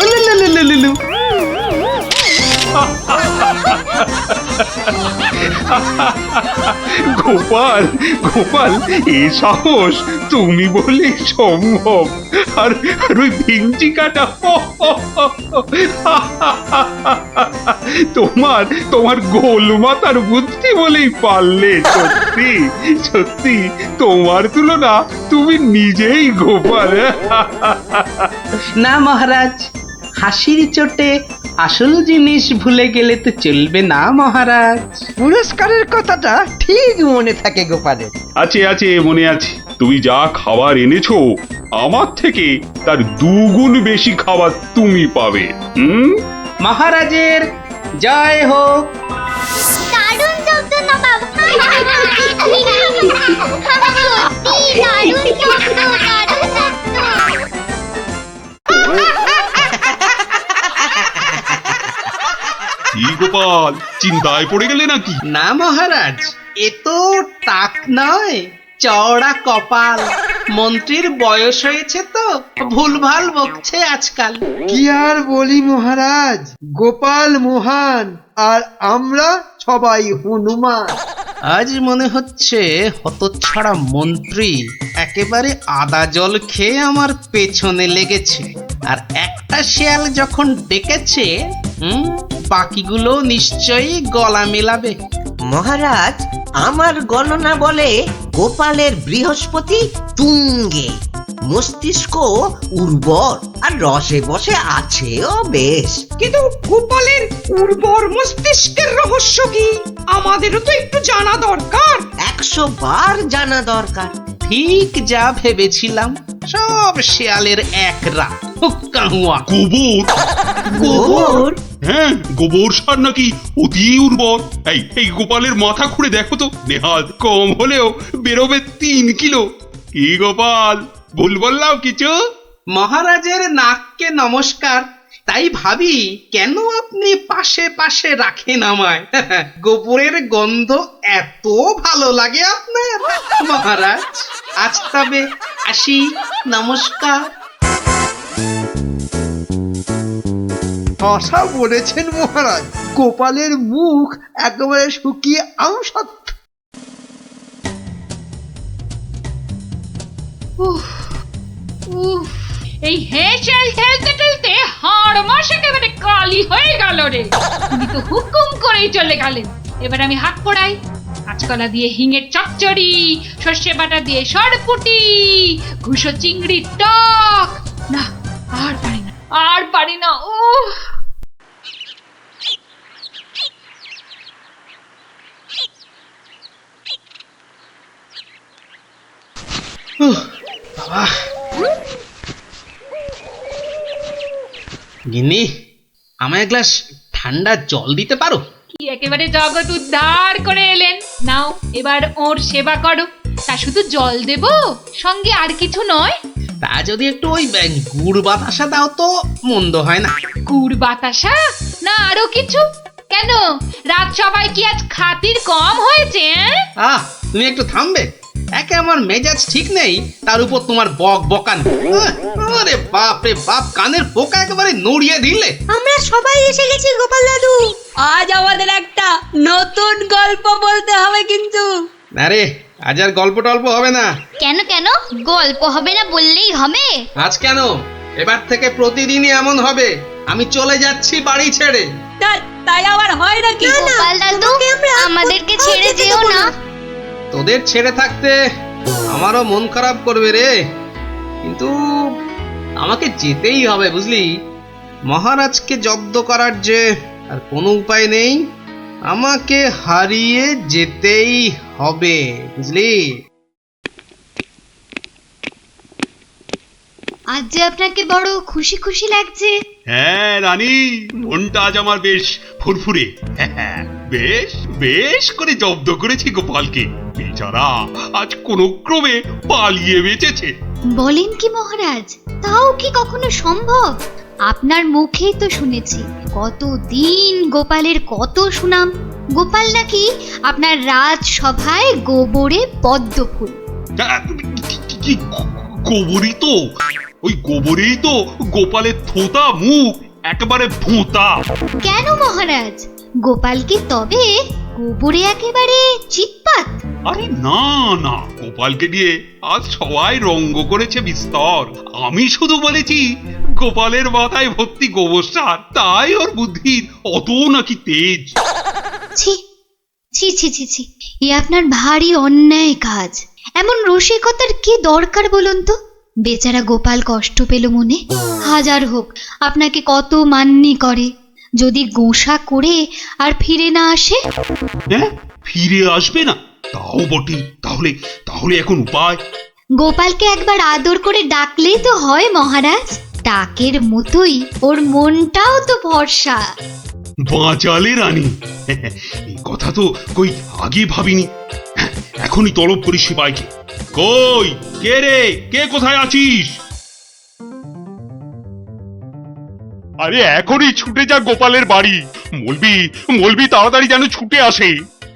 উলু, লু, লু, লু, লু, লু। গোপাল, গোপাল, এ সাহস তুমি বলে সম্ভব? আর আর ওই ভিঞ্চি কাটা, তোমার তোমার গোল মাথার বুদ্ধি বলেই পারলে। সত্যি সত্যি তোমার তুলনা তুমি নিজেই গোপাল। না মহারাজ, হাসির চোটে আসল জিনিস ভুলে গেলে তো চলবে না মহারাজ। পুরস্কারের কথাটা ঠিক মনে থাকে গোপালের। আছে আছে, মনে আছে। তুমি যা খাবার এনেছো আমার থেকে তার 2 গুণ বেশি খাবার তুমি পাবে। মহারাজের জয় হোক। দারুণ শব্দ নবাব। সত্যি দারুণ শব্দ, দারুণ শব্দ। কি গোপাল, চিন্তায় পড়ে গেলে নাকি? না মহারাজ, এ তো টাক নয়, চওড়া কপাল। মন্ত্রীর বয়স হয়েছে তো ভুলভাল বকছে আজকাল। কি আর বলি মহারাজ, গোপাল মহান আর আমরা সবাই হনুমান। আজ মনে হচ্ছে হতচ্ছাড়া মন্ত্রী একেবারে আদা জল খেয়ে আমার পেছনে লেগেছে। আর একটা শেয়াল যখন ডেকেছে, বাকিগুলো নিশ্চয়ই গলা মেলাবে। মহারাজ, আমার গণনা বলে গোপালের বৃহস্পতি তুঙ্গে, মস্তিষ্ক উর্বর আর রসে বসে আছেও বেশ। কিন্তু গোপালের উর্বর মস্তিষ্কের রহস্য কি আমাদেরও তো একটু জানা দরকার। 100 বার জানা দরকার। ঠিক যা ভেবেছিলাম, সব শেয়ালের এক রাত। হুক্কা হুয়া। গোবর? গোবর? হ্যাঁ, গোবর সার নাকি অতি উর্বর। এই গোপালের মাথা খুঁড়ে দেখো তো, নেহাত কম হলেও বেরোবে 3 কিলো। কি গোপাল, ভুল বললাম কিছু? মহারাজের নাককে নমস্কার। তাই ভাবি কেন আপনি পাশে পাশে রাখেন আমায়। গোবরের গন্ধ এত ভালো লাগে আপনার মহারাজ। আজ তবে আসি, নমস্কার। ভাষা বলেছেন মহারাজ, গোপালের মুখ একেবারে শুকিয়ে আমসত্ব। এই হেঁচেল ঠেলতে ঠেলতে হাড় মাস একেবারে কালি হয়ে গেল রে। উনি তো হুকুম করেই চলে গেলেন। এবার আমি হাত পড়াই। কাঁচকলা দিয়ে হিঙের চচ্চড়ি, সর্ষে বাটা দিয়ে সরপুটি, ঘুষো চিংড়ির টক। না, আর পারি না, আর পারি না। বাবা, গিন্নি, আমায় এক গ্লাস ঠান্ডা জল দিতে পারো? কি একেবারে জগৎ উদ্ধার করে এলেন। নাও এবার ওর সেবা করো। তা শুধু জল দেব, সঙ্গে আর কিছু নয়? তা যদি একটু ওই গুড় বাতাসা দাও তো মন্দ হয় না। গুড় বাতাসা না আরো কিছু? কেন, রাত সবাই কি আজ খাতির কম হয়েছে? তুমি একটু থামবে? একে আমার মেজাজ ঠিক নেই, তার উপর তোমার বক বকানি। আরে বাপ রে বাপ, কানের পোকা একেবারে নড়িয়ে দিলে। আমরা সবাই এসে গেছি গোপাল দাদু। আজ আমাদের একটা নতুন গল্প বলতে হবে কিন্তু। আরে আজ আর গল্প টল্প হবে না। কেন কেন গল্প হবে না বললেই হবে? আজ কেন, এবার থেকে প্রতিদিনই এমন হবে। আমি চলে যাচ্ছি বাড়ি ছেড়ে। তাই আবার হয় নাকি? গোপাল দাদু, আমাদেরকে ছেড়ে যেও না। তোদের ছেড়ে থাকতে আমারও মন খারাপ করবে রে, কিন্তু আমাকে যেতেই হবে বুঝলি। মহারাজকে জব্দ করার যে আর কোনো উপায় নেই, আমাকে হারিয়ে যেতেই হবে বুঝলি। আজ যে আপনাকে বড় খুশি খুশি লাগছে। হ্যাঁ রানী, মনটা আজ আমার বেশ ফুরফুরে। বেশ বেশ করে জব্দ করেছি গোপালকে। বেচারা আজ কোনো ক্রমে পালিয়ে বেঁচেছে। বলেন কি মহারাজ, তাও কি কখনো সম্ভব? আপনার মুখেই তো শুনেছি কতদিন গোপালের কত সুনাম। গোপাল নাকি আপনার রাজসভায় গোবরে পদ্ম ফুল। গোবরই তো, ওই গোবরেই তো গোপালের থোতা মুখ একেবারে ভোঁতা। কেন মহারাজ, গোপাল কি তবে গোবরে একেবারে চিৎপাত? আরে না না, গোপালকে দিয়ে আজ সবাই রঙ্গ করেছে বিস্তর। আমি শুধু বলেছি গোপালের মাথায় ভর্তি গোবর সার, তাই ওর বুদ্ধির অত নাকি তেজ। ছি ছি ছি ছি ছি, এ আপনার ভারী অন্যায় কাজ। এমন রসিকতার কি দরকার বলুন তো? বেচারা গোপাল কষ্ট পেল মনে। হাজার হোক আপনাকে কত মান্যি করে, যদি গোসা করে আর ফিরে না আসে। হ্যাঁ, ফিরে আসবে না? তাও বটে। তাহলে তাহলে এখন উপায়? গোপালকে একবার আদর করে ডাকলেই তো হয় মহারাজ। ডাকের মতোই ওর মনটাও তো ভরসা। বাঁচালে রানী, এই কথা তো কই আগে ভাবিনি। এখনই তলব করি সিপাইকে। কই কে রে, কে কোথায় আছিস? আরে এখনই ছুটে যা গোপালের বাড়ি। মলবি তাড়াতাড়ি যেন ছুটে আসে।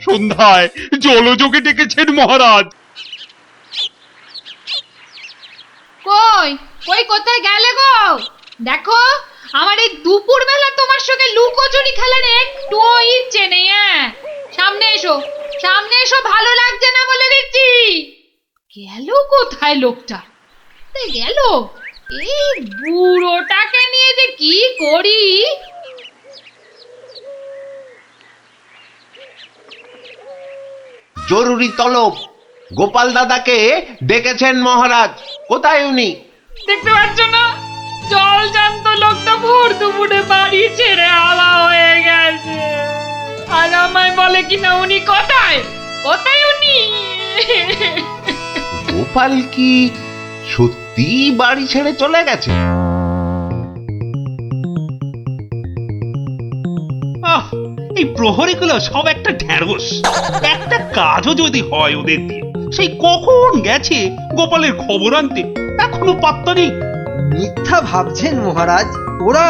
সন্ধ্যায় জলযোগে ডেকেছেন মহারাজ। কই কই কোথায় গেলে গো? দেখো, আমার এই দুপুর বেলা তোমার সঙ্গে লুকোচুরি খেলার একটু ইচ্ছে নেই। সামনে এসো, সামনে এসো, ভালো লাগছে না বলে দিচ্ছি। গেল কোথায় লোকটা? গেল, এই বুড়োটাকে নিয়ে যে কি করি। জরুরি তলব, গোপাল দাদাকে ডেকেছেন মহারাজ। কোথায় উনি? দেখতে পাচ্ছ না, জল জান্ত লোকটা ভোর দুপুরে বাড়ি ছেড়ে আলা হয়ে গেছে। আর আমায় বলে কিনা উনি কোথায়, কোথায় উনি? গোপাল কি সত্যি বাড়ি ছেড়ে চলে গেছে? প্রহরীগুলো সব একটা ঢ্যাঁড়স। একটা কাজও যদি হয় ওদের দিয়ে, সেই কখন গেছে গোপালের খবর আনতে, এখনো পাত্তা নেই। মিথ্যা ভাবছেন মহারাজ, ওরা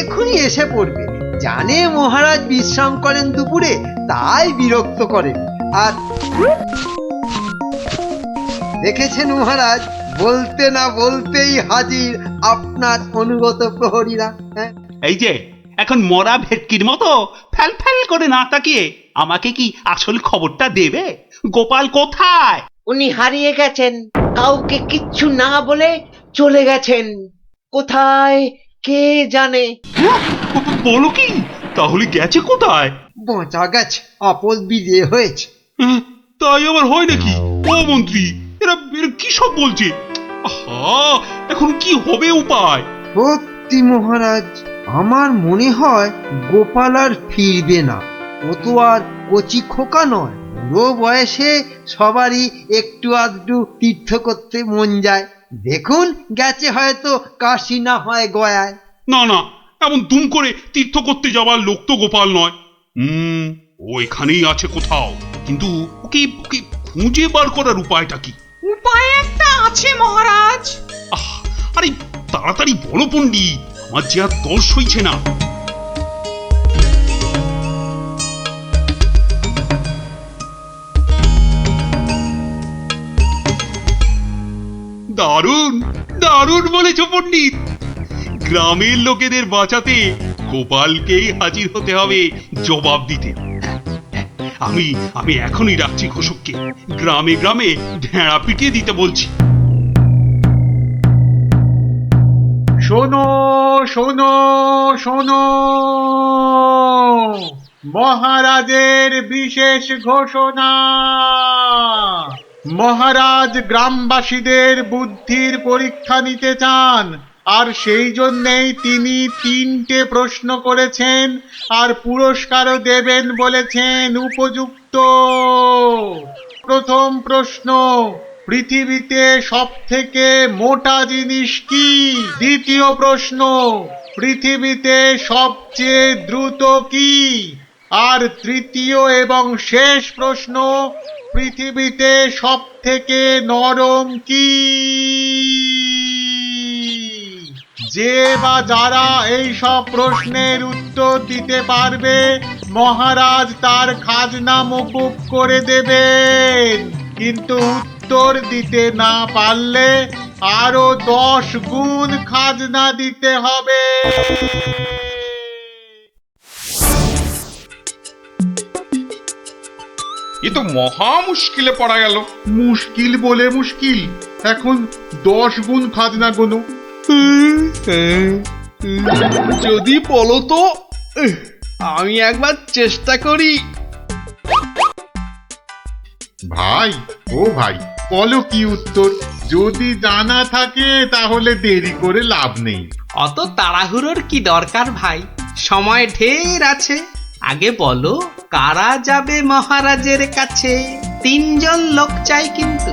এখনই এসে পড়বে। জানে মহারাজ বিশ্রাম করেন দুপুরে, তাই বিরক্ত করেন। আর দেখেছেন মহারাজ, বলতে না বলতেই হাজির আপনার অনুগত প্রহরীরা। হ্যাঁ, এই যে এখন মরা ভেটকির মতো ফ্যাল ফ্যাল করে না তাকিয়ে আমাকে কি আসল খবরটা দেবে? গোপাল কোথায়? উনি হারিয়ে গেছেন, কাউকে কিচ্ছু না বলে চলে গেছেন। কোথায় কে জানে। বলো কি? তাহলে গেছে কোথায়? বাঁচা গেছে, আপদ বিজে হয়েছে। তাই আবার হয় নাকি? ও মন্ত্রী, এরা কি সব বলছে? আহা, এখন কি হবে উপায়? সত্যি মহারাজ, আমার মনে হয় গোপাল আর ফিরবে না। ও তো আর কচি খোকা নয়, বুড়ো বয়সে সবারই একটু আধটু তীর্থ করতে মন যায়। দেখুন, গেছে হয়তো কাশি না হয় গয়ায়। না না, এমন দুম করে তীর্থ করতে যাওয়ার লোক তো গোপাল নয়। ও এখানেই আছে কোথাও, কিন্তু ওকে ওকে খুঁজে বার করার উপায়টা কি? উপায় একটা আছে মহারাজ। আরে তাড়াতাড়ি বলো পণ্ডিত, আমার যে আর দর্শ হইছে না। দারুণ দারুণ বলেছ পণ্ডিত। গ্রামের লোকেদের বাঁচাতে গোপালকেই হাজির হতে হবে জবাব দিতে। আমি আমি এখনই রাখছি ঘোষককে, গ্রামে গ্রামে ঢেঁড়া পিটিয়ে দিতে বলছি। শোনো শোনো শোনো, মহারাজের বিশেষ ঘোষণা। মহারাজ গ্রামবাসীদের বুদ্ধির পরীক্ষা নিতে চান, আর সেই জন্যেই তিনি 3টে প্রশ্ন করেছেন, আর পুরস্কারও দেবেন বলেছেন উপযুক্ত। প্রথম প্রশ্ন, পৃথিবীতে সবথেকে মোটা জিনিস কি? দ্বিতীয় প্রশ্ন, পৃথিবীতে সবচেয়ে দ্রুত কি? আর তৃতীয় এবং শেষ প্রশ্ন, পৃথিবীতে সবথেকে নরম কি? যে বা যারা এই সব প্রশ্নের উত্তর দিতে পারবে, মহারাজ তার খাজনা মকুব করে দেবেন। কিন্তু উত্তর দিতে না পারলে আরো 10 গুণ খাজনা দিতে হবে। এ তো মহা মুশকিলে পড়া গেল। মুশকিল বলে মুশকিল, এখন 10 গুণ খাজনা গোনো। যদি বলো তো, আমি একবার চেষ্টা করি। ভাই, ও ভাই, বলো কি উত্তর? যদি জানা থাকে তাহলে দেরি করে লাভ নেই। অত তাড়াহুড়োর কি দরকার ভাই, সময় ঢের আছে। আগে বলো, কারা যাবে মহারাজের কাছে? 3 জন লোক চাই কিন্তু।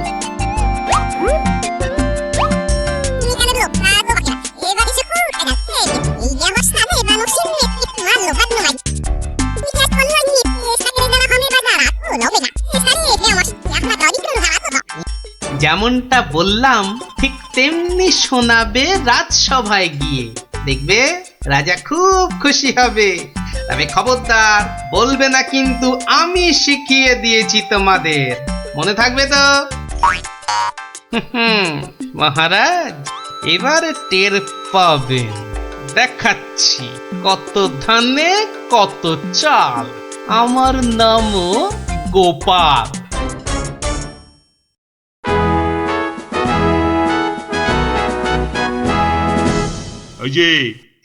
যেমনটা বললাম ঠিক তেমনি শোনাবে রাজসভায় গিয়ে, দেখবে রাজা খুব খুশি হবে। তবে খবরদার বলবে না কিন্তু আমি শিখিয়ে দিয়েছি তোমাদের, মনে থাকবে তো? মহারাজ এবার টের পাবেন, দেখাচ্ছি কত ধানে কত চাল। আমার নামও গোপাল। এই যে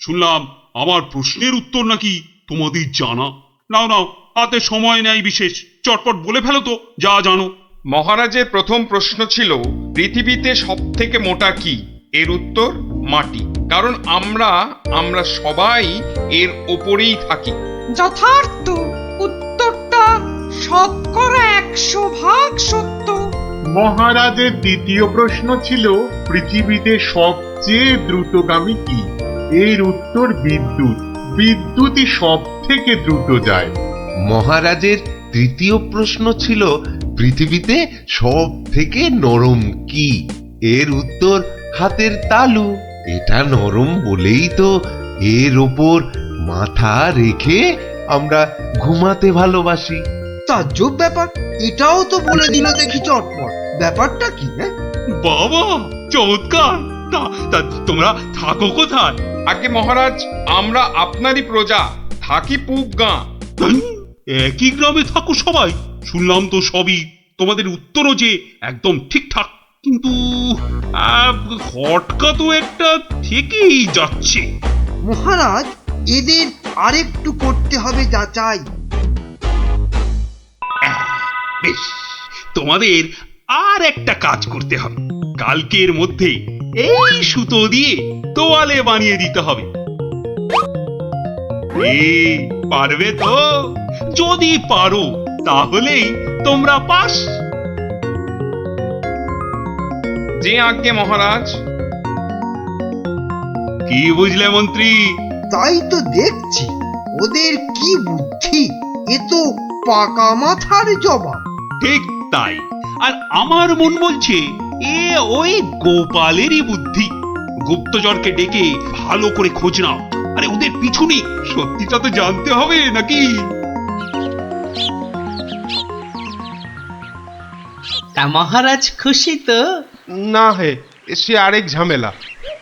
শুনলাম আমার প্রশ্নের উত্তর নাকি তোমাদের জানা। নাও নাও, হাতে সময় নেই বিশেষ, চটপট বলে ফেলো তো যা জানো। মহারাজের প্রথম প্রশ্ন ছিল, পৃথিবীতে সব থেকে মোটা কি? এর উত্তর মাটি। কারণ আমরা সবাই এর ওপরেই থাকি। যথার্থ, উত্তরটা 100% সত্য। মহারাজের দ্বিতীয় প্রশ্ন ছিল, পৃথিবীতে সবচেয়ে দ্রুতগামী কি? এর উত্তর বিদ্যুৎ। বিদ্যুৎই সব থেকে দ্রুত যায়। মহারাজের তৃতীয় প্রশ্ন ছিল পৃথিবীতে সব থেকে নরম কি? এর উত্তর হাতের তালু। এটা নরম বলেই তো এর ওপর মাথা রেখে আমরা ঘুমাতে ভালোবাসি। তাজ্জব ব্যাপার, এটাও তো বলে দিল দেখি চটপট। ব্যাপারটা কি? বাবা চমৎকার। তা তোমরা থাকো কোথায়? আগে মহারাজ, আমরা আপনারই প্রজা, থাকি পূব গাঁ। একই গ্রামে থাকো সবাই? শুনলাম তো সবই, তোমাদের উত্তরও যে একদম ঠিকঠাক, কিন্তু খটকা তো একটা থেকেই যাচ্ছে। মহারাজ, এদের আরেকটু করতে হবে যাচাই। বেশ, তোমাদের আর একটা কাজ করতে হবে। কালকের মধ্যে এই সুতো দিয়ে তোয়ালে বানিয়ে দিতে হবে। পারবে তো? যদি পারো তাহলেই তোমরা পাস। যে আজ্ঞে মহারাজ। কি বুঝলে মন্ত্রী? তাই তো দেখছি, ওদের কি বুদ্ধি! এ তো পাকা মাথার জবাব। ঠিক তাই। আর আমার মন বলছে এ ওই গোপালেরই বুদ্ধি। গুপ্তচরকে ডেকে ভালো করে খোঁজ নাও। আরে ওদের পিছনে সত্যিটা তো জানতে হবে নাকি? তা মহারাজ খুশি তো? না হে, সে আরেক ঝামেলা।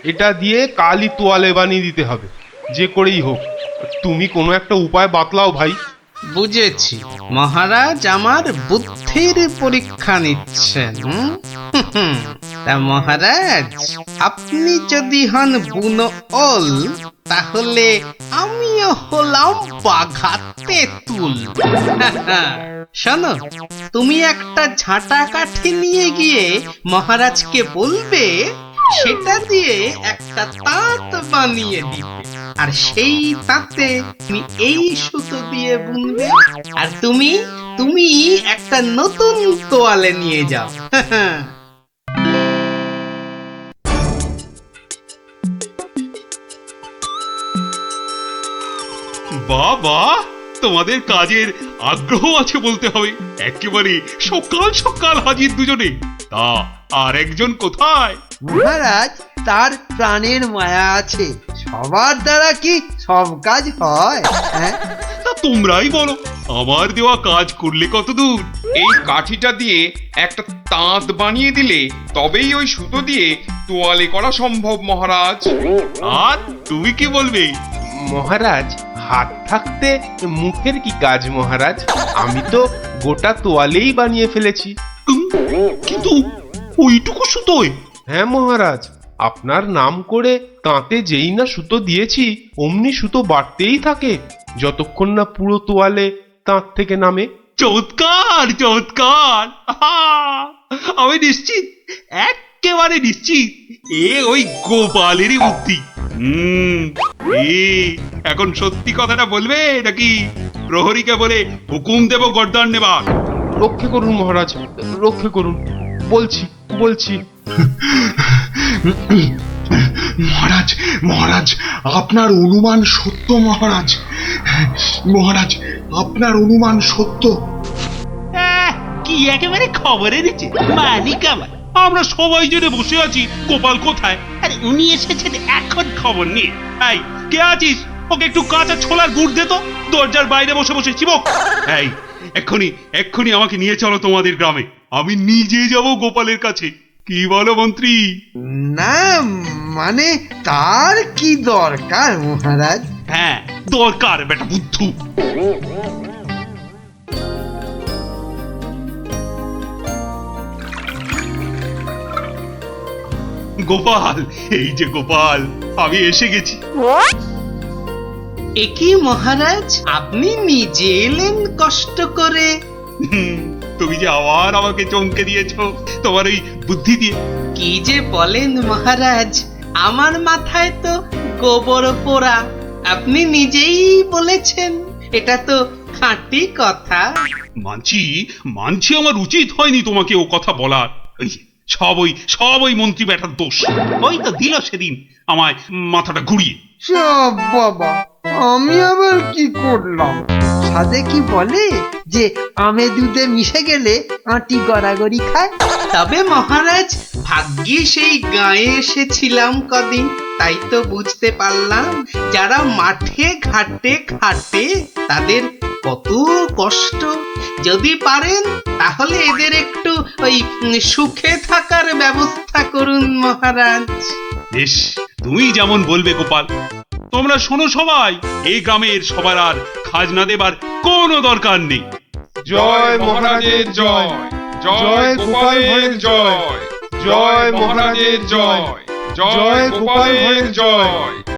এটা দিয়ে কালই তোয়ালে বানিয়ে দিতে হবে, যে করেই হোক। তুমি কোনো একটা উপায় বাতলাও ভাই। বুঝেছি, মহারাজ আমার বুদ্ধির পরীক্ষা নিচ্ছেন। তা মহারাজ, আপনি যদি হন বুনো ওল, তাহলে আমিও হলাম বাঘা তেঁতুল। শোনো, তুমি একটা ঝাঁটা কাঠি নিয়ে গিয়ে মহারাজকে বলবে সেটা দিয়ে একটা তাঁত বানিয়ে দিতে, আর সেই তাঁতে তুমি এই সুতো দিয়ে বুনবে, আর তুমি তুমি একটা নতুন তোয়ালে নিয়ে যাও। বাবা, তোমাদের কাজের আগ্রহ আছে বলতে হবে। একেবারে সকাল সকাল হাজির দুজনে। তা আর একজন কোথায়? মহারাজ, তার প্রাণের মায়া আছে, সবার দ্বারা কি সব কাজ হয়? তা তোমরাই বলো, আমার দেওয়া কাজ করলে কতদূর? এই কাঠিটা দিয়ে একটা তাঁত বানিয়ে দিলে তবেই ওই সুতো দিয়ে তোয়ালে করা সম্ভব মহারাজ। আর তুমি কি বলবে? মহারাজ, হাত থাকতে মুখের কি কাজ মহারাজ? আমি তো গোটা তোয়ালেই বানিয়ে ফেলেছি। কিন্তু ওইটুকু সুতোয়? হ্যাঁ মহারাজ, আপনার নাম করে তাঁতে যেই না সুতো দিয়েছি অমনি সুতো বাড়তেই থাকে, যতক্ষণ না পুরো তোয়ালে তাঁত থেকে নামে। চমৎকার চমৎকার। আমি নিশ্চিত, একেবারে নিশ্চিত এ ওই গোপালেরই বুদ্ধি। এখন সত্যি কথাটা বলবে নাকি প্রহরীকে বলে হুকুম দেব গর্দান নেবার? রক্ষে করুন মহারাজ, রক্ষে করুন। বলছি বলছি। মহারাজ, মহারাজ, আপনার অনুমান সত্য মহারাজ। মহারাজ, আপনার অনুমান সত্য। কি একেবারে খবর এনেছে মালিক আমার। আমরা সবাই জেনে বসে আছি গোপাল কোথায়, আর উনি এসেছেন এখন খবর নিয়ে। এই কে আছিস? ওকে একটু কাঁচা ছোলার গুড় দে তো, দরজার বাইরে বসে বসে চিবক। এই এক্ষুনি এক্ষুনি আমাকে নিয়ে চলো তোমাদের গ্রামে। আমি নিজে যাব গোপালের কাছে। কি বলো মন্ত্রী? না মানে তার কি দরকার মহারাজ? হ্যাঁ দরকার বেটা বুদ্ধু। গোপাল, এই যে গোপাল, আমি এসে গেছি। একি মহারাজ, আপনি নিজে এলেন কষ্ট করে? তুমি যে আবার আমাকে চমকে দিয়েছো তোমার ওই বুদ্ধি দিয়ে। কি যে বলেন মহারাজ, আমার মাথায় তো গোবর পোড়া। আপনি নিজেই বলেছেন, এটা তো খাঁটি কথা। মানছি মানছি, আমার উচিত হয়নি তোমাকে ও কথা বলার। সব ওই মন্ত্রী বেটার দোষ। ওই তো দিল সেদিন আমায় মাথাটা ঘুরিয়ে। বাবা, আমি আবার কি করলাম? সাধে কি বলে যে আমে দুধে মিশে গেলে আঁটি গড়াগড়ি খায়? তবে মহারাজ ভাগ্যে সেই গায়ে এসেছিলাম কদিন, তাই তো বুঝতে পারলাম যারা মাঠে ঘাটে খাটে তাদের কত কষ্ট। যদি পারেন তাহলে এদের একটু ওই সুখে থাকার ব্যবস্থা করুন মহারাজ। বেশ, তুমি যেমন বলবে গোপাল। তোমরা শোনো সবাই, এই গ্রামের সবার আর খাজনা দেবার কোনো দরকার নেই। জয় মহারাজের জয়, জয় গোপাল ভাঁড়ের জয়, জয় মহারাজের জয়, জয় গোপাল ভাঁড়ের জয়।